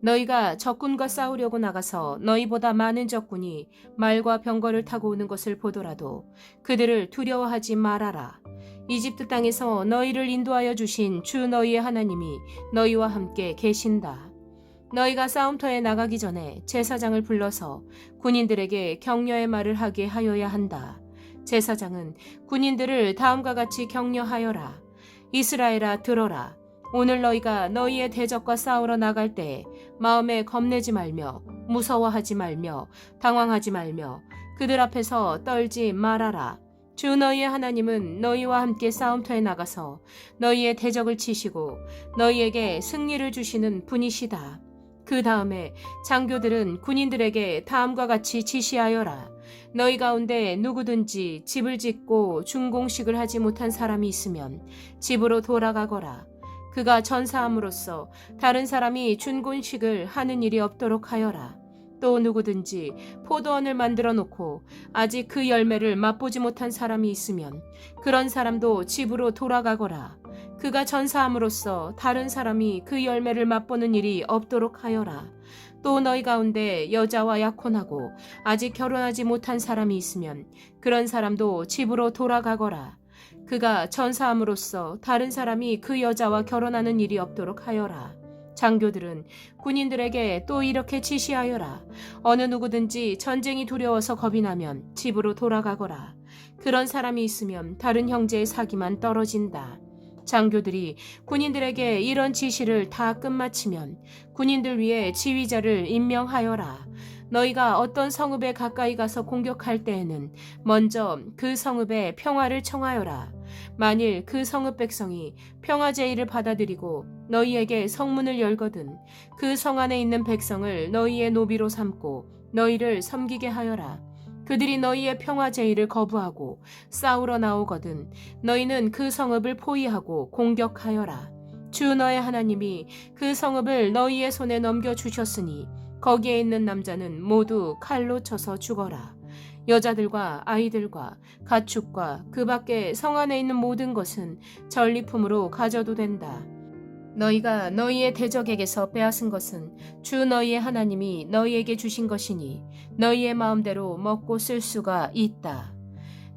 너희가 적군과 싸우려고 나가서 너희보다 많은 적군이 말과 병거를 타고 오는 것을 보더라도 그들을 두려워하지 말아라. 이집트 땅에서 너희를 인도하여 주신 주 너희의 하나님이 너희와 함께 계신다. 너희가 싸움터에 나가기 전에 제사장을 불러서 군인들에게 격려의 말을 하게 하여야 한다. 제사장은 군인들을 다음과 같이 격려하여라. 이스라엘아 들어라. 오늘 너희가 너희의 대적과 싸우러 나갈 때 마음에 겁내지 말며 무서워하지 말며 당황하지 말며 그들 앞에서 떨지 말아라. 주 너희의 하나님은 너희와 함께 싸움터에 나가서 너희의 대적을 치시고 너희에게 승리를 주시는 분이시다. 그 다음에 장교들은 군인들에게 다음과 같이 지시하여라. 너희 가운데 누구든지 집을 짓고 준공식을 하지 못한 사람이 있으면 집으로 돌아가거라. 그가 전사함으로써 다른 사람이 준공식을 하는 일이 없도록 하여라. 또 누구든지 포도원을 만들어 놓고 아직 그 열매를 맛보지 못한 사람이 있으면 그런 사람도 집으로 돌아가거라. 그가 전사함으로써 다른 사람이 그 열매를 맛보는 일이 없도록 하여라. 또 너희 가운데 여자와 약혼하고 아직 결혼하지 못한 사람이 있으면 그런 사람도 집으로 돌아가거라. 그가 전사함으로써 다른 사람이 그 여자와 결혼하는 일이 없도록 하여라. 장교들은 군인들에게 또 이렇게 지시하여라. 어느 누구든지 전쟁이 두려워서 겁이 나면 집으로 돌아가거라. 그런 사람이 있으면 다른 형제의 사기만 떨어진다. 장교들이 군인들에게 이런 지시를 다 끝마치면 군인들 위에 지휘자를 임명하여라. 너희가 어떤 성읍에 가까이 가서 공격할 때에는 먼저 그 성읍에 평화를 청하여라. 만일 그 성읍 백성이 평화 제의를 받아들이고 너희에게 성문을 열거든 그 성 안에 있는 백성을 너희의 노비로 삼고 너희를 섬기게 하여라. 그들이 너희의 평화 제의를 거부하고 싸우러 나오거든 너희는 그 성읍을 포위하고 공격하여라. 주 너의 하나님이 그 성읍을 너희의 손에 넘겨주셨으니 거기에 있는 남자는 모두 칼로 쳐서 죽어라. 여자들과 아이들과 가축과 그 밖에 성 안에 있는 모든 것은 전리품으로 가져도 된다. 너희가 너희의 대적에게서 빼앗은 것은 주 너희의 하나님이 너희에게 주신 것이니 너희의 마음대로 먹고 쓸 수가 있다.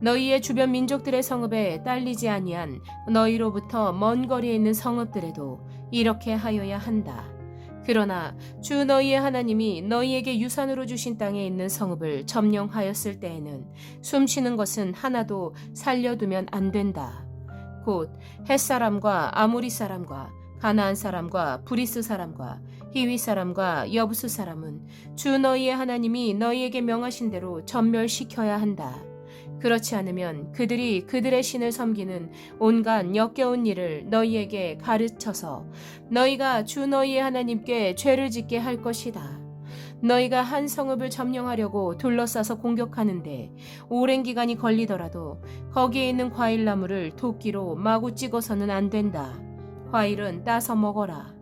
너희의 주변 민족들의 성읍에 딸리지 아니한 너희로부터 먼 거리에 있는 성읍들에도 이렇게 하여야 한다. 그러나 주 너희의 하나님이 너희에게 유산으로 주신 땅에 있는 성읍을 점령하였을 때에는 숨쉬는 것은 하나도 살려두면 안 된다. 곧 헷사람과 아모리 사람과 가나안 사람과 브리스 사람과 히위 사람과 여부스 사람은 주 너희의 하나님이 너희에게 명하신 대로 전멸시켜야 한다. 그렇지 않으면 그들이 그들의 신을 섬기는 온갖 역겨운 일을 너희에게 가르쳐서 너희가 주 너희의 하나님께 죄를 짓게 할 것이다. 너희가 한 성읍을 점령하려고 둘러싸서 공격하는데 오랜 기간이 걸리더라도 거기에 있는 과일나무를 도끼로 마구 찍어서는 안 된다. 과일은 따서 먹어라.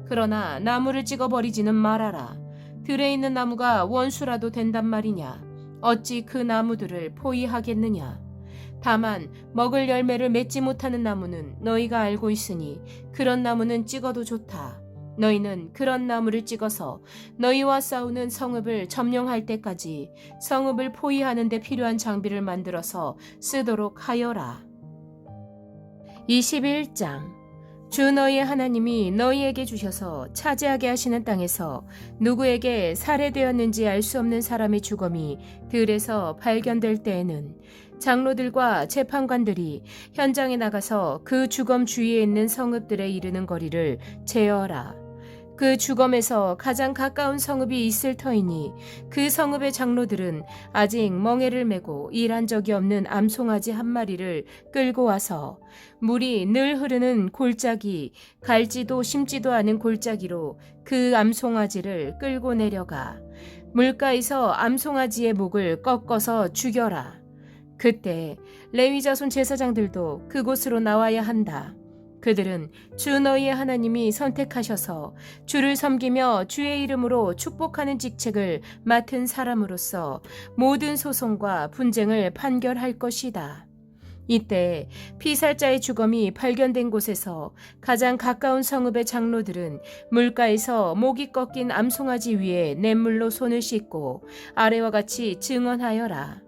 그러나 나무를 찍어버리지는 말아라. 들에 있는 나무가 원수라도 된단 말이냐. 어찌 그 나무들을 포위하겠느냐. 다만 먹을 열매를 맺지 못하는 나무는 너희가 알고 있으니 그런 나무는 찍어도 좋다. 너희는 그런 나무를 찍어서 너희와 싸우는 성읍을 점령할 때까지 성읍을 포위하는 데 필요한 장비를 만들어서 쓰도록 하여라. 21장. 주 너희의 하나님이 너희에게 주셔서 차지하게 하시는 땅에서 누구에게 살해되었는지 알 수 없는 사람의 죽음이 들에서 발견될 때에는 장로들과 재판관들이 현장에 나가서 그 주검 주위에 있는 성읍들에 이르는 거리를 제어하라. 그 주검에서 가장 가까운 성읍이 있을 터이니 그 성읍의 장로들은 아직 멍에를 메고 일한 적이 없는 암송아지 한 마리를 끌고 와서 물이 늘 흐르는 골짜기, 갈지도 심지도 않은 골짜기로 그 암송아지를 끌고 내려가 물가에서 암송아지의 목을 꺾어서 죽여라. 그때 레위 자손 제사장들도 그곳으로 나와야 한다. 그들은 주 너희의 하나님이 선택하셔서 주를 섬기며 주의 이름으로 축복하는 직책을 맡은 사람으로서 모든 소송과 분쟁을 판결할 것이다. 이때 피살자의 주검이 발견된 곳에서 가장 가까운 성읍의 장로들은 물가에서 목이 꺾인 암송아지 위에 냇물로 손을 씻고 아래와 같이 증언하여라.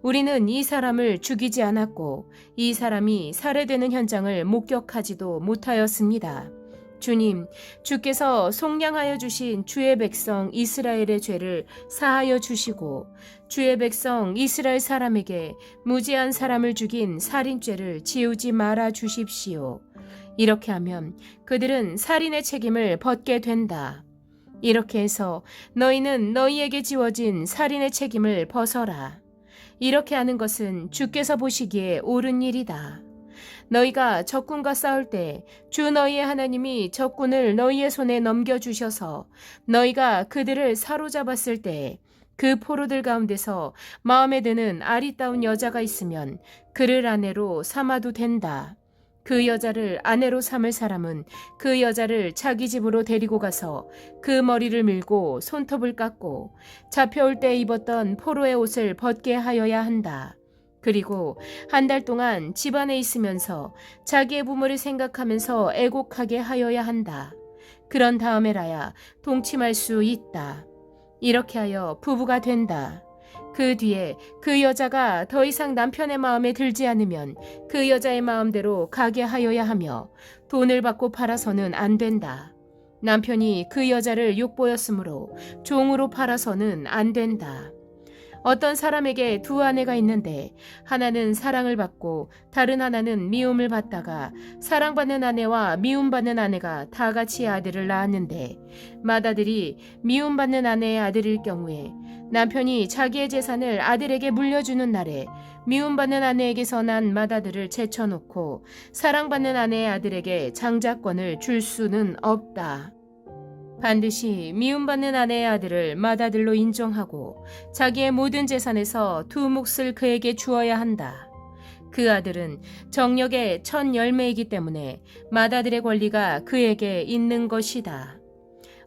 우리는 이 사람을 죽이지 않았고 이 사람이 살해되는 현장을 목격하지도 못하였습니다. 주님, 주께서 속량하여 주신 주의 백성 이스라엘의 죄를 사하여 주시고 주의 백성 이스라엘 사람에게 무지한 사람을 죽인 살인죄를 지우지 말아 주십시오. 이렇게 하면 그들은 살인의 책임을 벗게 된다. 이렇게 해서 너희는 너희에게 지워진 살인의 책임을 벗어라. 이렇게 하는 것은 주께서 보시기에 옳은 일이다. 너희가 적군과 싸울 때 주 너희의 하나님이 적군을 너희의 손에 넘겨주셔서 너희가 그들을 사로잡았을 때 그 포로들 가운데서 마음에 드는 아리따운 여자가 있으면 그를 아내로 삼아도 된다. 그 여자를 아내로 삼을 사람은 그 여자를 자기 집으로 데리고 가서 그 머리를 밀고 손톱을 깎고 잡혀올 때 입었던 포로의 옷을 벗게 하여야 한다. 그리고 한 달 동안 집안에 있으면서 자기의 부모를 생각하면서 애곡하게 하여야 한다. 그런 다음에라야 동침할 수 있다. 이렇게 하여 부부가 된다. 그 뒤에 그 여자가 더 이상 남편의 마음에 들지 않으면 그 여자의 마음대로 가게 하여야 하며 돈을 받고 팔아서는 안 된다. 남편이 그 여자를 욕보였으므로 종으로 팔아서는 안 된다. 어떤 사람에게 두 아내가 있는데 하나는 사랑을 받고 다른 하나는 미움을 받다가 사랑받는 아내와 미움받는 아내가 다 같이 아들을 낳았는데 맏아들이 미움받는 아내의 아들일 경우에 남편이 자기의 재산을 아들에게 물려주는 날에 미움받는 아내에게서 난 맏아들을 제쳐놓고 사랑받는 아내의 아들에게 장자권을 줄 수는 없다. 반드시 미움받는 아내의 아들을 맏아들로 인정하고 자기의 모든 재산에서 두 몫을 그에게 주어야 한다. 그 아들은 정력의 첫 열매이기 때문에 맏아들의 권리가 그에게 있는 것이다.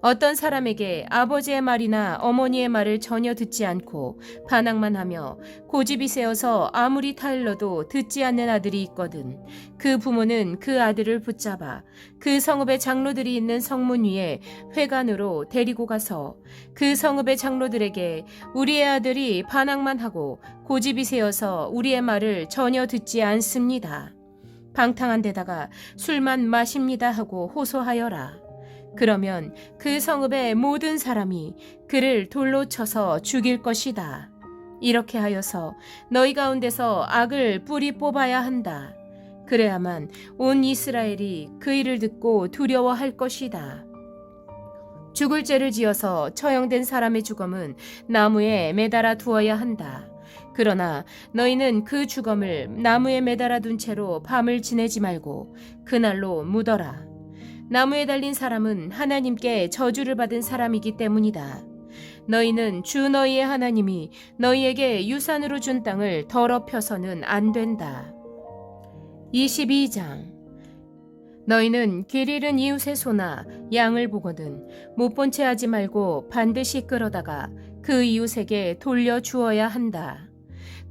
어떤 사람에게 아버지의 말이나 어머니의 말을 전혀 듣지 않고 반항만 하며 고집이 세어서 아무리 타일러도 듣지 않는 아들이 있거든 그 부모는 그 아들을 붙잡아 그 성읍의 장로들이 있는 성문 위에 회관으로 데리고 가서 그 성읍의 장로들에게 우리의 아들이 반항만 하고 고집이 세어서 우리의 말을 전혀 듣지 않습니다. 방탕한 데다가 술만 마십니다 하고 호소하여라. 그러면 그 성읍의 모든 사람이 그를 돌로 쳐서 죽일 것이다. 이렇게 하여서 너희 가운데서 악을 뿌리 뽑아야 한다. 그래야만 온 이스라엘이 그 일을 듣고 두려워할 것이다. 죽을 죄를 지어서 처형된 사람의 주검은 나무에 매달아 두어야 한다. 그러나 너희는 그 주검을 나무에 매달아 둔 채로 밤을 지내지 말고 그날로 묻어라. 나무에 달린 사람은 하나님께 저주를 받은 사람이기 때문이다. 너희는 주 너희의 하나님이 너희에게 유산으로 준 땅을 더럽혀서는 안 된다. 22장. 너희는 길 잃은 이웃의 소나 양을 보거든 못 본 채 하지 말고 반드시 끌어다가 그 이웃에게 돌려주어야 한다.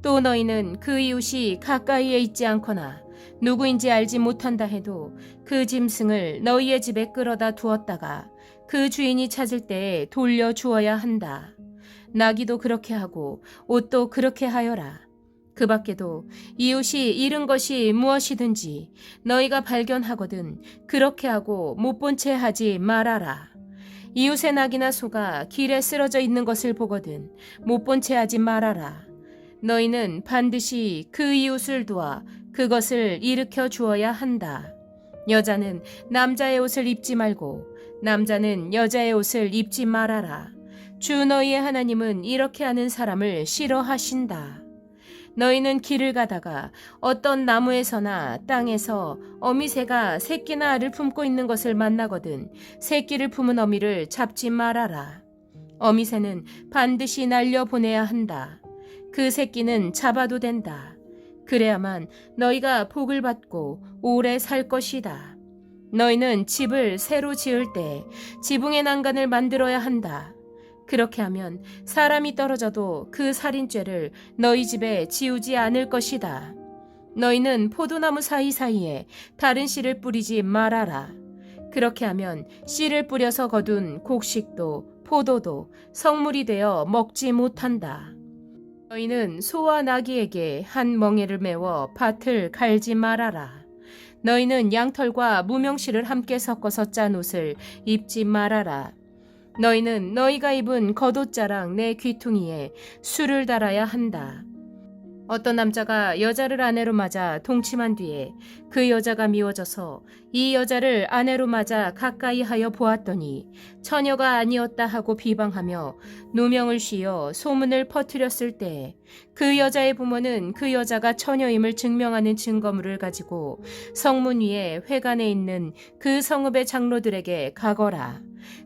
또 너희는 그 이웃이 가까이에 있지 않거나 누구인지 알지 못한다 해도 그 짐승을 너희의 집에 끌어다 두었다가 그 주인이 찾을 때에 돌려 주어야 한다. 나귀도 그렇게 하고 옷도 그렇게 하여라. 그 밖에도 이웃이 잃은 것이 무엇이든지 너희가 발견하거든 그렇게 하고 못 본 채 하지 말아라. 이웃의 낙이나 소가 길에 쓰러져 있는 것을 보거든 못 본 채 하지 말아라. 너희는 반드시 그 이웃을 도와 그것을 일으켜 주어야 한다. 여자는 남자의 옷을 입지 말고 남자는 여자의 옷을 입지 말아라. 주 너희의 하나님은 이렇게 하는 사람을 싫어하신다. 너희는 길을 가다가 어떤 나무에서나 땅에서 어미새가 새끼나 알을 품고 있는 것을 만나거든 새끼를 품은 어미를 잡지 말아라. 어미새는 반드시 날려보내야 한다. 그 새끼는 잡아도 된다. 그래야만 너희가 복을 받고 오래 살 것이다. 너희는 집을 새로 지을 때 지붕의 난간을 만들어야 한다. 그렇게 하면 사람이 떨어져도 그 살인죄를 너희 집에 지우지 않을 것이다. 너희는 포도나무 사이사이에 다른 씨를 뿌리지 말아라. 그렇게 하면 씨를 뿌려서 거둔 곡식도 포도도 성물이 되어 먹지 못한다. 너희는 소와 나귀에게 한 멍에를 메워 밭을 갈지 말아라. 너희는 양털과 무명실을 함께 섞어서 짠 옷을 입지 말아라. 너희는 너희가 입은 겉옷자랑 내 귀퉁이에 술을 달아야 한다. 어떤 남자가 여자를 아내로 맞아 동침한 뒤에 그 여자가 미워져서 이 여자를 아내로 맞아 가까이 하여 보았더니 처녀가 아니었다 하고 비방하며 누명을 씌워 소문을 퍼뜨렸을 때 그 여자의 부모는 그 여자가 처녀임을 증명하는 증거물을 가지고 성문 위에 회관에 있는 그 성읍의 장로들에게 가거라.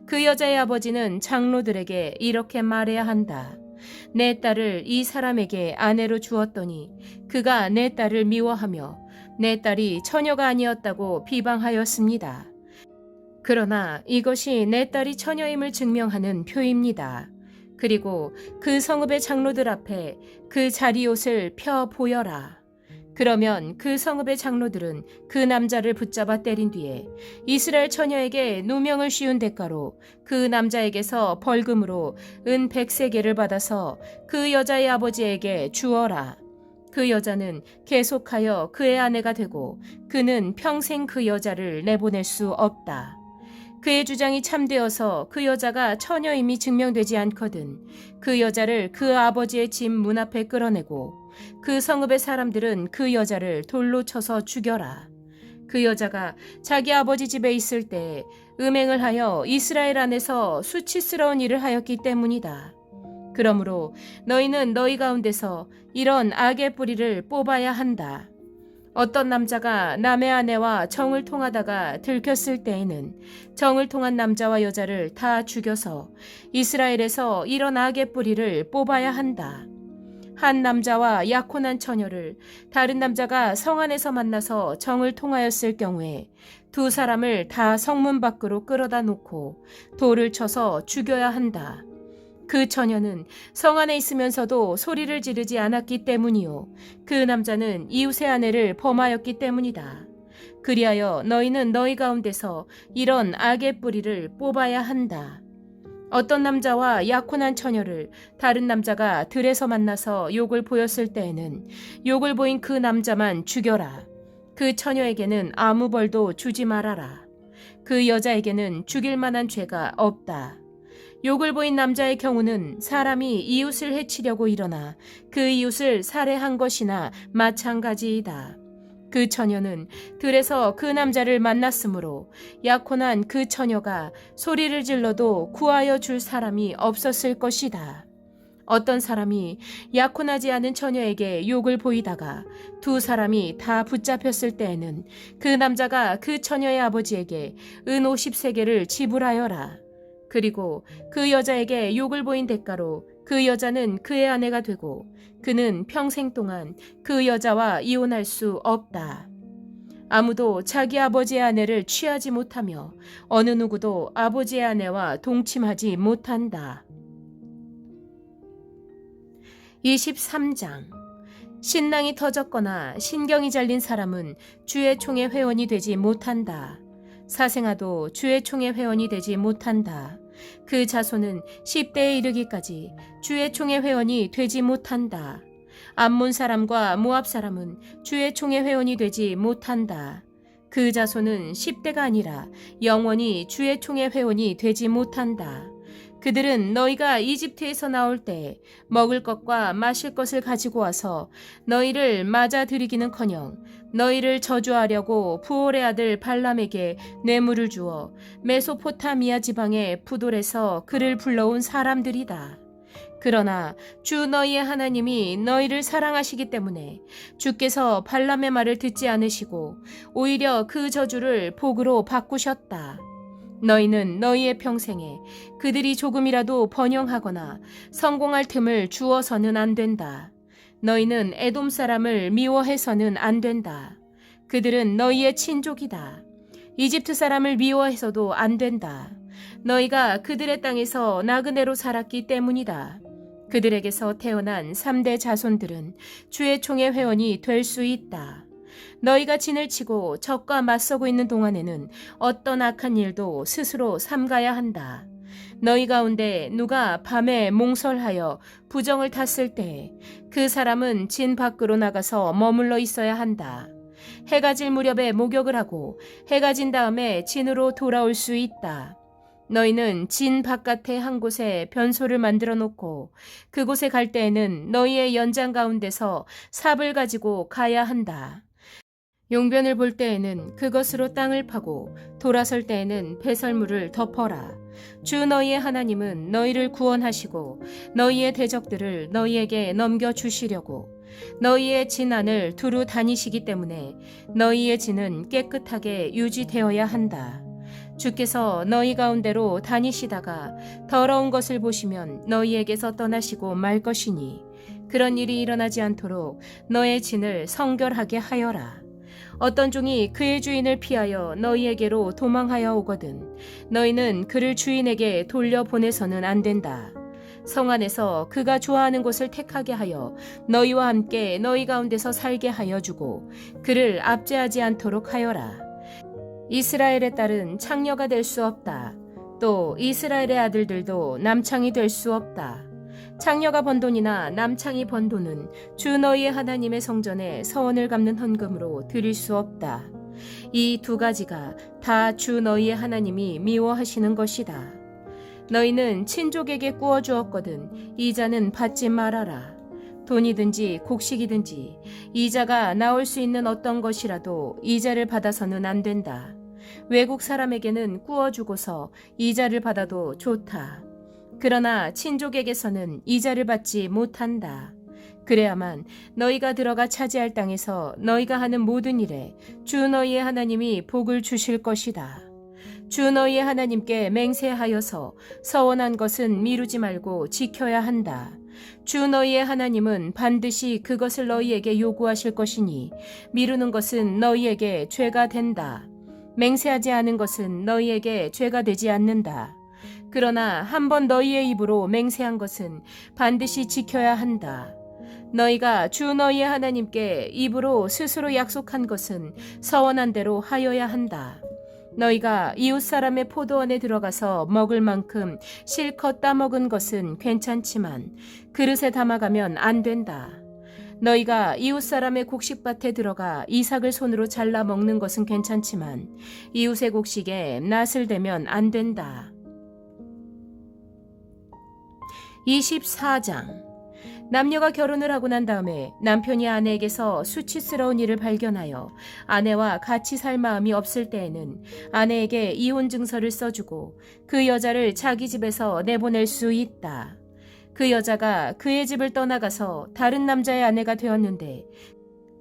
그 여자의 아버지는 장로들에게 이렇게 말해야 한다. 내 딸을 이 사람에게 아내로 주었더니 그가 내 딸을 미워하며 내 딸이 처녀가 아니었다고 비방하였습니다. 그러나 이것이 내 딸이 처녀임을 증명하는 표입니다. 그리고 그 성읍의 장로들 앞에 그 자리옷을 펴 보여라. 그러면 그 성읍의 장로들은 그 남자를 붙잡아 때린 뒤에 이스라엘 처녀에게 누명을 씌운 대가로 그 남자에게서 벌금으로 은 100세겔을 받아서 그 여자의 아버지에게 주어라. 그 여자는 계속하여 그의 아내가 되고 그는 평생 그 여자를 내보낼 수 없다. 그의 주장이 참되어서 그 여자가 처녀임이 증명되지 않거든 그 여자를 그 아버지의 집 문 앞에 끌어내고 그 성읍의 사람들은 그 여자를 돌로 쳐서 죽여라. 그 여자가 자기 아버지 집에 있을 때 음행을 하여 이스라엘 안에서 수치스러운 일을 하였기 때문이다. 그러므로 너희는 너희 가운데서 이런 악의 뿌리를 뽑아야 한다. 어떤 남자가 남의 아내와 정을 통하다가 들켰을 때에는 정을 통한 남자와 여자를 다 죽여서 이스라엘에서 이런 악의 뿌리를 뽑아야 한다. 한 남자와 약혼한 처녀를 다른 남자가 성 안에서 만나서 정을 통하였을 경우에 두 사람을 다 성문 밖으로 끌어다 놓고 돌을 쳐서 죽여야 한다. 그 처녀는 성 안에 있으면서도 소리를 지르지 않았기 때문이요 그 남자는 이웃의 아내를 범하였기 때문이다. 그리하여 너희는 너희 가운데서 이런 악의 뿌리를 뽑아야 한다. 어떤 남자와 약혼한 처녀를 다른 남자가 들에서 만나서 욕을 보였을 때에는 욕을 보인 그 남자만 죽여라. 그 처녀에게는 아무 벌도 주지 말아라. 그 여자에게는 죽일 만한 죄가 없다. 욕을 보인 남자의 경우는 사람이 이웃을 해치려고 일어나 그 이웃을 살해한 것이나 마찬가지이다. 그 처녀는 들에서 그 남자를 만났으므로 약혼한 그 처녀가 소리를 질러도 구하여 줄 사람이 없었을 것이다. 어떤 사람이 약혼하지 않은 처녀에게 욕을 보이다가 두 사람이 다 붙잡혔을 때에는 그 남자가 그 처녀의 아버지에게 은 50세겔을 지불하여라. 그리고 그 여자에게 욕을 보인 대가로 그 여자는 그의 아내가 되고 그는 평생 동안 그 여자와 이혼할 수 없다. 아무도 자기 아버지의 아내를 취하지 못하며 어느 누구도 아버지의 아내와 동침하지 못한다. 23장. 신랑이 터졌거나 신경이 잘린 사람은 주의 총회 회원이 되지 못한다. 사생아도 주의 총회 회원이 되지 못한다. 그 자손은 10대에 이르기까지 주의 총회 회원이 되지 못한다. 암몬 사람과 모압 사람은 주의 총회 회원이 되지 못한다. 그 자손은 10대가 아니라 영원히 주의 총회 회원이 되지 못한다. 그들은 너희가 이집트에서 나올 때 먹을 것과 마실 것을 가지고 와서 너희를 맞아들이기는커녕 너희를 저주하려고 부올의 아들 발람에게 뇌물을 주어 메소포타미아 지방의 푸돌에서 그를 불러온 사람들이다. 그러나 주 너희의 하나님이 너희를 사랑하시기 때문에 주께서 발람의 말을 듣지 않으시고 오히려 그 저주를 복으로 바꾸셨다. 너희는 너희의 평생에 그들이 조금이라도 번영하거나 성공할 틈을 주어서는 안 된다. 너희는 에돔 사람을 미워해서는 안 된다. 그들은 너희의 친족이다. 이집트 사람을 미워해서도 안 된다. 너희가 그들의 땅에서 나그네로 살았기 때문이다. 그들에게서 태어난 3대 자손들은 주의 총회 회원이 될 수 있다. 너희가 진을 치고 적과 맞서고 있는 동안에는 어떤 악한 일도 스스로 삼가야 한다. 너희 가운데 누가 밤에 몽설하여 부정을 탔을 때 그 사람은 진 밖으로 나가서 머물러 있어야 한다. 해가 질 무렵에 목욕을 하고 해가 진 다음에 진으로 돌아올 수 있다. 너희는 진 바깥에 한 곳에 변소를 만들어 놓고 그곳에 갈 때에는 너희의 연장 가운데서 삽을 가지고 가야 한다. 용변을 볼 때에는 그것으로 땅을 파고 돌아설 때에는 배설물을 덮어라. 주 너희의 하나님은 너희를 구원하시고 너희의 대적들을 너희에게 넘겨주시려고 너희의 진안을 두루 다니시기 때문에 너희의 진은 깨끗하게 유지되어야 한다. 주께서 너희 가운데로 다니시다가 더러운 것을 보시면 너희에게서 떠나시고 말 것이니 그런 일이 일어나지 않도록 너의 진을 성결하게 하여라. 어떤 종이 그의 주인을 피하여 너희에게로 도망하여 오거든 너희는 그를 주인에게 돌려보내서는 안 된다. 성 안에서 그가 좋아하는 곳을 택하게 하여 너희와 함께 너희 가운데서 살게 하여 주고 그를 압제하지 않도록 하여라. 이스라엘의 딸은 창녀가 될 수 없다. 또 이스라엘의 아들들도 남창이 될 수 없다. 창녀가 번 돈이나 남창이 번 돈은 주 너희의 하나님의 성전에 서원을 갚는 헌금으로 드릴 수 없다. 이 두 가지가 다 주 너희의 하나님이 미워하시는 것이다. 너희는 친족에게 꾸어 주었거든 이자는 받지 말아라. 돈이든지 곡식이든지 이자가 나올 수 있는 어떤 것이라도 이자를 받아서는 안 된다. 외국 사람에게는 꾸어 주고서 이자를 받아도 좋다. 그러나 친족에게서는 이자를 받지 못한다. 그래야만 너희가 들어가 차지할 땅에서 너희가 하는 모든 일에 주 너희의 하나님이 복을 주실 것이다. 주 너희의 하나님께 맹세하여서 서원한 것은 미루지 말고 지켜야 한다. 주 너희의 하나님은 반드시 그것을 너희에게 요구하실 것이니 미루는 것은 너희에게 죄가 된다. 맹세하지 않은 것은 너희에게 죄가 되지 않는다. 그러나 한번 너희의 입으로 맹세한 것은 반드시 지켜야 한다. 너희가 주 너희의 하나님께 입으로 스스로 약속한 것은 서원한 대로 하여야 한다. 너희가 이웃 사람의 포도원에 들어가서 먹을 만큼 실컷 따먹은 것은 괜찮지만 그릇에 담아가면 안 된다. 너희가 이웃 사람의 곡식밭에 들어가 이삭을 손으로 잘라 먹는 것은 괜찮지만 이웃의 곡식에 낫을 대면 안 된다. 24장. 남녀가 결혼을 하고 난 다음에 남편이 아내에게서 수치스러운 일을 발견하여 아내와 같이 살 마음이 없을 때에는 아내에게 이혼 증서를 써주고 그 여자를 자기 집에서 내보낼 수 있다. 그 여자가 그의 집을 떠나가서 다른 남자의 아내가 되었는데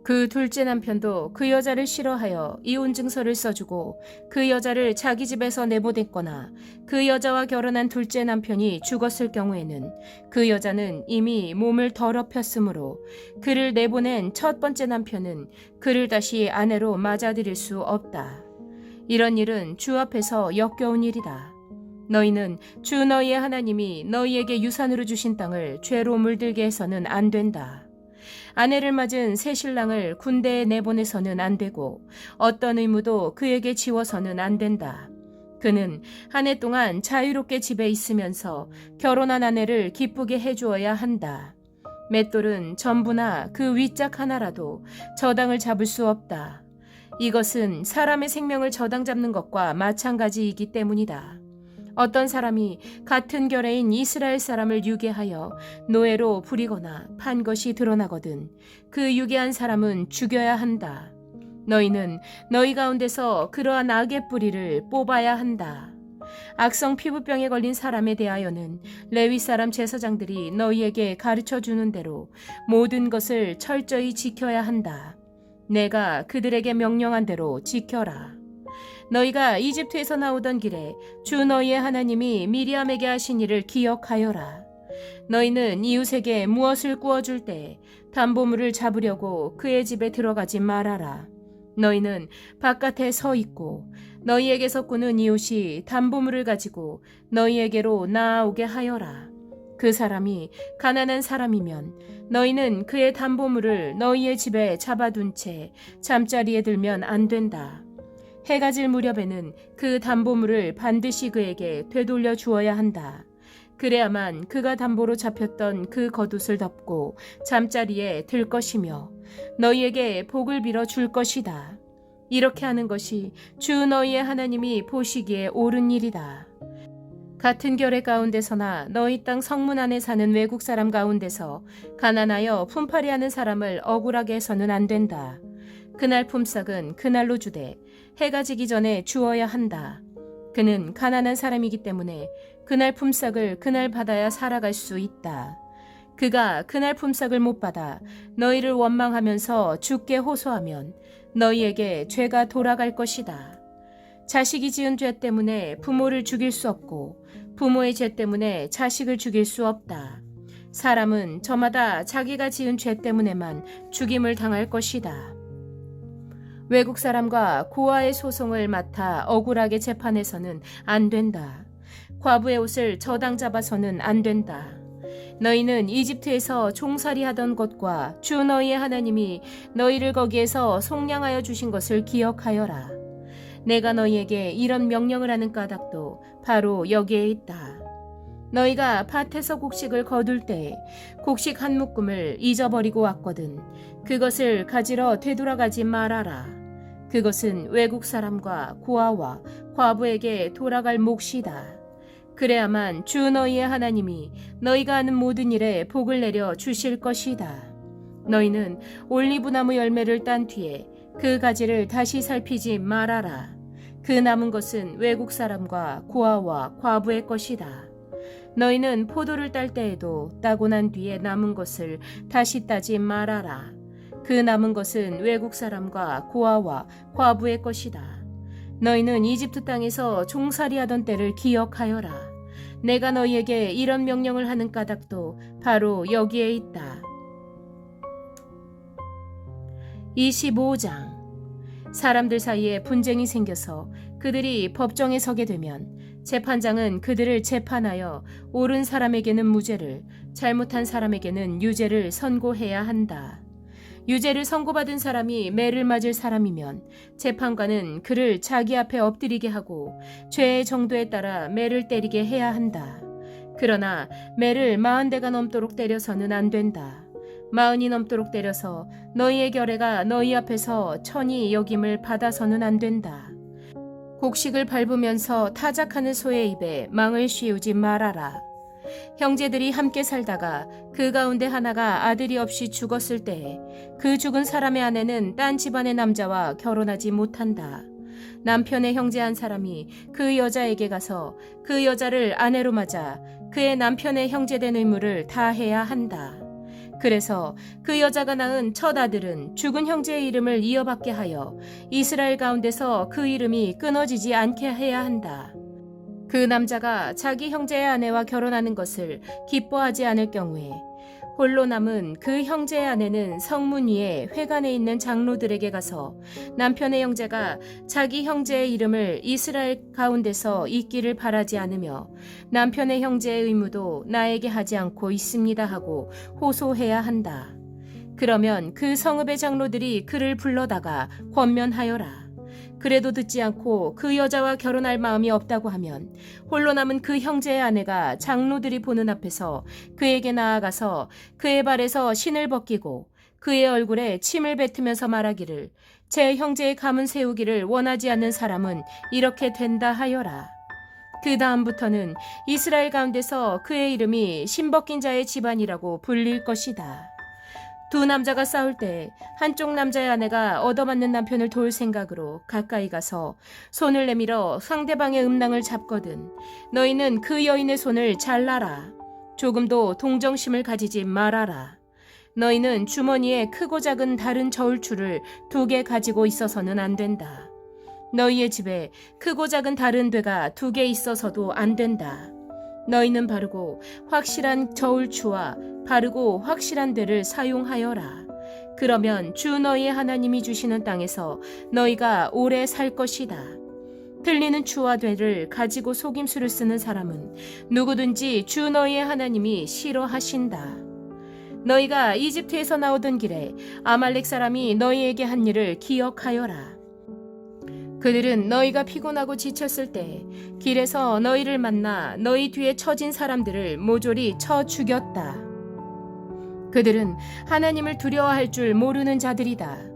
그 둘째 남편도 그 여자를 싫어하여 이혼 증서를 써주고 그 여자를 자기 집에서 내보냈거나 그 여자와 결혼한 둘째 남편이 죽었을 경우에는 그 여자는 이미 몸을 더럽혔으므로 그를 내보낸 첫 번째 남편은 그를 다시 아내로 맞아들일 수 없다. 이런 일은 주 앞에서 역겨운 일이다. 너희는 주 너희의 하나님이 너희에게 유산으로 주신 땅을 죄로 물들게 해서는 안 된다. 아내를 맞은 새 신랑을 군대에 내보내서는 안 되고 어떤 의무도 그에게 지워서는 안 된다. 그는 한 해 동안 자유롭게 집에 있으면서 결혼한 아내를 기쁘게 해주어야 한다. 맷돌은 전부나 그 윗짝 하나라도 저당을 잡을 수 없다. 이것은 사람의 생명을 저당 잡는 것과 마찬가지이기 때문이다. 어떤 사람이 같은 결의인 이스라엘 사람을 유괴하여 노예로 부리거나 판 것이 드러나거든 그 유괴한 사람은 죽여야 한다. 너희는 너희 가운데서 그러한 악의 뿌리를 뽑아야 한다. 악성 피부병에 걸린 사람에 대하여는 레위 사람 제사장들이 너희에게 가르쳐 주는 대로 모든 것을 철저히 지켜야 한다. 내가 그들에게 명령한 대로 지켜라. 너희가 이집트에서 나오던 길에 주 너희의 하나님이 미리암에게 하신 일을 기억하여라. 너희는 이웃에게 무엇을 구워줄 때 담보물을 잡으려고 그의 집에 들어가지 말아라. 너희는 바깥에 서 있고 너희에게서 꾸는 이웃이 담보물을 가지고 너희에게로 나아오게 하여라. 그 사람이 가난한 사람이면 너희는 그의 담보물을 너희의 집에 잡아둔 채 잠자리에 들면 안 된다. 해가 질 무렵에는 그 담보물을 반드시 그에게 되돌려 주어야 한다. 그래야만 그가 담보로 잡혔던 그 겉옷을 덮고 잠자리에 들 것이며 너희에게 복을 빌어 줄 것이다. 이렇게 하는 것이 주 너희의 하나님이 보시기에 옳은 일이다. 같은 결의 가운데서나 너희 땅 성문 안에 사는 외국 사람 가운데서 가난하여 품팔이하는 사람을 억울하게 해서는 안 된다. 그날 품삯은 그날로 주되 해가 지기 전에 주어야 한다. 그는 가난한 사람이기 때문에 그날 품삯을 그날 받아야 살아갈 수 있다. 그가 그날 품삯을 못 받아 너희를 원망하면서 죽게 호소하면 너희에게 죄가 돌아갈 것이다. 자식이 지은 죄 때문에 부모를 죽일 수 없고 부모의 죄 때문에 자식을 죽일 수 없다. 사람은 저마다 자기가 지은 죄 때문에만 죽임을 당할 것이다. 외국 사람과 고아의 소송을 맡아 억울하게 재판해서는 안 된다. 과부의 옷을 저당 잡아서는 안 된다. 너희는 이집트에서 종살이 하던 것과 주 너희의 하나님이 너희를 거기에서 속량하여 주신 것을 기억하여라. 내가 너희에게 이런 명령을 하는 까닭도 바로 여기에 있다. 너희가 밭에서 곡식을 거둘 때 곡식 한 묶음을 잊어버리고 왔거든 그것을 가지러 되돌아가지 말아라. 그것은 외국 사람과 고아와 과부에게 돌아갈 몫이다. 그래야만 주 너희의 하나님이 너희가 하는 모든 일에 복을 내려 주실 것이다. 너희는 올리브나무 열매를 딴 뒤에 그 가지를 다시 살피지 말아라. 그 남은 것은 외국 사람과 고아와 과부의 것이다. 너희는 포도를 딸 때에도 따고 난 뒤에 남은 것을 다시 따지 말아라. 그 남은 것은 외국 사람과 고아와 과부의 것이다. 너희는 이집트 땅에서 종살이 하던 때를 기억하여라. 내가 너희에게 이런 명령을 하는 까닭도 바로 여기에 있다. 25장. 사람들 사이에 분쟁이 생겨서 그들이 법정에 서게 되면 재판장은 그들을 재판하여 옳은 사람에게는 무죄를, 잘못한 사람에게는 유죄를 선고해야 한다. 유죄를 선고받은 사람이 매를 맞을 사람이면 재판관은 그를 자기 앞에 엎드리게 하고 죄의 정도에 따라 매를 때리게 해야 한다. 그러나 매를 40대가 넘도록 때려서는 안 된다. 40이 넘도록 때려서 너희의 결례가 너희 앞에서 천이 여김을 받아서는 안 된다. 곡식을 밟으면서 타작하는 소의 입에 망을 씌우지 말아라. 형제들이 함께 살다가 그 가운데 하나가 아들이 없이 죽었을 때에 그 죽은 사람의 아내는 딴 집안의 남자와 결혼하지 못한다. 남편의 형제 한 사람이 그 여자에게 가서 그 여자를 아내로 맞아 그의 남편의 형제된 의무를 다해야 한다. 그래서 그 여자가 낳은 첫 아들은 죽은 형제의 이름을 이어받게 하여 이스라엘 가운데서 그 이름이 끊어지지 않게 해야 한다. 그 남자가 자기 형제의 아내와 결혼하는 것을 기뻐하지 않을 경우에 홀로 남은 그 형제의 아내는 성문 위에 회관에 있는 장로들에게 가서 남편의 형제가 자기 형제의 이름을 이스라엘 가운데서 잊기를 바라지 않으며 남편의 형제의 의무도 나에게 하지 않고 있습니다 하고 호소해야 한다. 그러면 그 성읍의 장로들이 그를 불러다가 권면하여라. 그래도 듣지 않고 그 여자와 결혼할 마음이 없다고 하면 홀로 남은 그 형제의 아내가 장로들이 보는 앞에서 그에게 나아가서 그의 발에서 신을 벗기고 그의 얼굴에 침을 뱉으면서 말하기를 제 형제의 가문 세우기를 원하지 않는 사람은 이렇게 된다 하여라. 그 다음부터는 이스라엘 가운데서 그의 이름이 신벗긴 자의 집안이라고 불릴 것이다. 두 남자가 싸울 때 한쪽 남자의 아내가 얻어맞는 남편을 도울 생각으로 가까이 가서 손을 내밀어 상대방의 음낭을 잡거든 너희는 그 여인의 손을 잘라라. 조금도 동정심을 가지지 말아라. 너희는 주머니에 크고 작은 다른 저울추를 2개 가지고 있어서는 안 된다. 너희의 집에 크고 작은 다른 되가 2개 있어서도 안 된다. 너희는 바르고 확실한 저울추와 바르고 확실한 되를 사용하여라. 그러면 주 너희의 하나님이 주시는 땅에서 너희가 오래 살 것이다. 틀리는 추와 되를 가지고 속임수를 쓰는 사람은 누구든지 주 너희의 하나님이 싫어하신다. 너희가 이집트에서 나오던 길에 아말렉 사람이 너희에게 한 일을 기억하여라. 그들은 너희가 피곤하고 지쳤을 때 길에서 너희를 만나 너희 뒤에 처진 사람들을 모조리 쳐 죽였다. 그들은 하나님을 두려워할 줄 모르는 자들이다.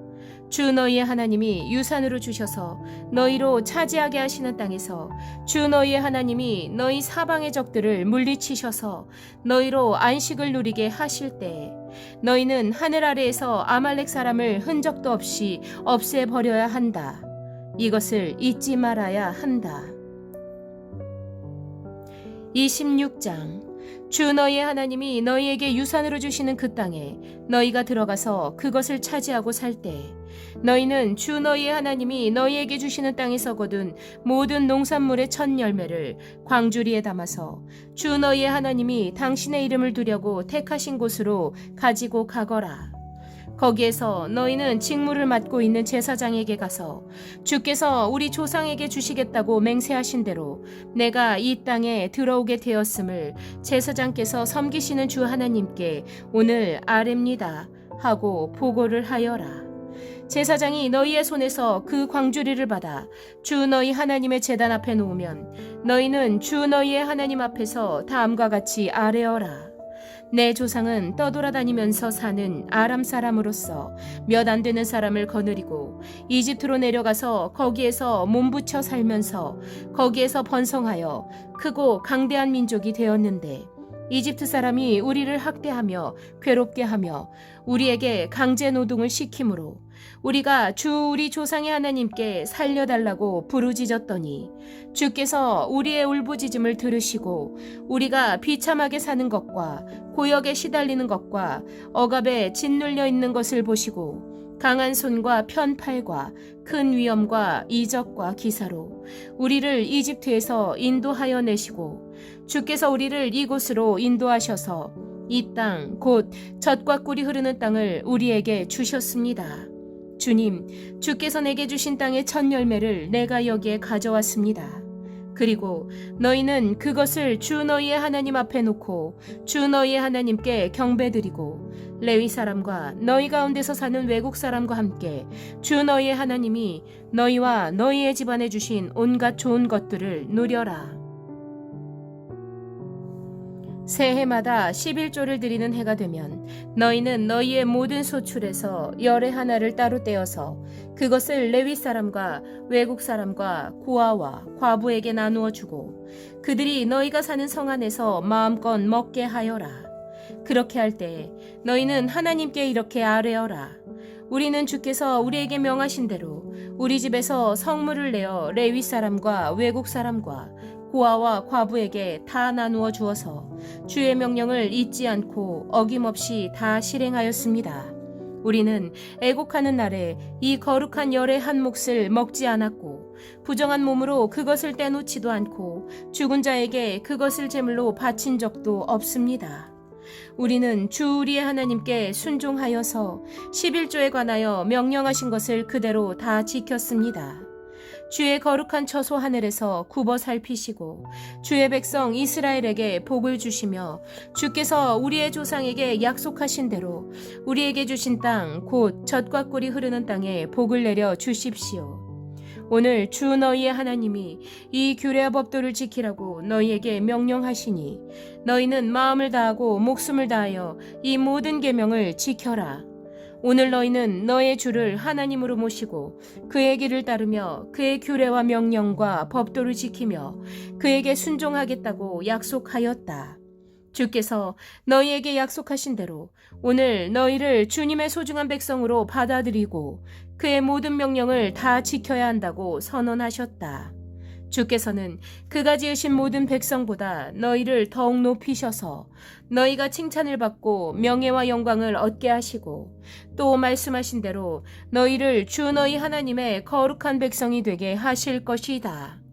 주 너희의 하나님이 유산으로 주셔서 너희로 차지하게 하시는 땅에서 주 너희의 하나님이 너희 사방의 적들을 물리치셔서 너희로 안식을 누리게 하실 때 너희는 하늘 아래에서 아말렉 사람을 흔적도 없이 없애버려야 한다. 이것을 잊지 말아야 한다. 26장 주 너희의 하나님이 너희에게 유산으로 주시는 그 땅에 너희가 들어가서 그것을 차지하고 살 때 너희는 주 너희의 하나님이 너희에게 주시는 땅에서 거둔 모든 농산물의 첫 열매를 광주리에 담아서 주 너희의 하나님이 당신의 이름을 두려고 택하신 곳으로 가지고 가거라. 거기에서 너희는 직무를 맡고 있는 제사장에게 가서 주께서 우리 조상에게 주시겠다고 맹세하신 대로 내가 이 땅에 들어오게 되었음을 제사장께서 섬기시는 주 하나님께 오늘 아뢰입니다 하고 보고를 하여라. 제사장이 너희의 손에서 그 광주리를 받아 주 너희 하나님의 제단 앞에 놓으면 너희는 주 너희의 하나님 앞에서 다음과 같이 아뢰어라. 내 조상은 떠돌아다니면서 사는 아람 사람으로서 몇 안 되는 사람을 거느리고 이집트로 내려가서 거기에서 몸부쳐 살면서 거기에서 번성하여 크고 강대한 민족이 되었는데 이집트 사람이 우리를 학대하며 괴롭게 하며 우리에게 강제 노동을 시키므로 우리가 주 우리 조상의 하나님께 살려달라고 부르짖었더니 주께서 우리의 울부짖음을 들으시고 우리가 비참하게 사는 것과 고역에 시달리는 것과 억압에 짓눌려 있는 것을 보시고 강한 손과 편팔과 큰 위엄과 이적과 기사로 우리를 이집트에서 인도하여 내시고 주께서 우리를 이곳으로 인도하셔서 이 땅 곧 젖과 꿀이 흐르는 땅을 우리에게 주셨습니다. 주님, 주께서 내게 주신 땅의 첫 열매를 내가 여기에 가져왔습니다. 그리고 너희는 그것을 주 너희의 하나님 앞에 놓고 주 너희의 하나님께 경배드리고 레위 사람과 너희 가운데서 사는 외국 사람과 함께 주 너희의 하나님이 너희와 너희의 집안에 주신 온갖 좋은 것들을 누려라. 새해마다 11조를 드리는 해가 되면 너희는 너희의 모든 소출에서 열의 하나를 따로 떼어서 그것을 레위 사람과 외국 사람과 고아와 과부에게 나누어 주고 그들이 너희가 사는 성 안에서 마음껏 먹게 하여라. 그렇게 할 때 너희는 하나님께 이렇게 아뢰어라. 우리는 주께서 우리에게 명하신 대로 우리 집에서 성물을 내어 레위 사람과 외국 사람과 고아와 과부에게 다 나누어 주어서 주의 명령을 잊지 않고 어김없이 다 실행하였습니다. 우리는 애곡하는 날에 이 거룩한 열의 한 몫을 먹지 않았고 부정한 몸으로 그것을 떼놓지도 않고 죽은 자에게 그것을 제물로 바친 적도 없습니다. 우리는 주 우리의 하나님께 순종하여서 11조에 관하여 명령하신 것을 그대로 다 지켰습니다. 주의 거룩한 처소 하늘에서 굽어 살피시고 주의 백성 이스라엘에게 복을 주시며 주께서 우리의 조상에게 약속하신 대로 우리에게 주신 땅 곧 젖과 꿀이 흐르는 땅에 복을 내려 주십시오. 오늘 주 너희의 하나님이 이 규례와 법도를 지키라고 너희에게 명령하시니 너희는 마음을 다하고 목숨을 다하여 이 모든 계명을 지켜라. 오늘 너희는 너의 주를 하나님으로 모시고 그의 길을 따르며 그의 규례와 명령과 법도를 지키며 그에게 순종하겠다고 약속하였다. 주께서 너희에게 약속하신 대로 오늘 너희를 주님의 소중한 백성으로 받아들이고 그의 모든 명령을 다 지켜야 한다고 선언하셨다. 주께서는 그가 지으신 모든 백성보다 너희를 더욱 높이셔서 너희가 칭찬을 받고 명예와 영광을 얻게 하시고 또 말씀하신 대로 너희를 주 너희 하나님의 거룩한 백성이 되게 하실 것이다.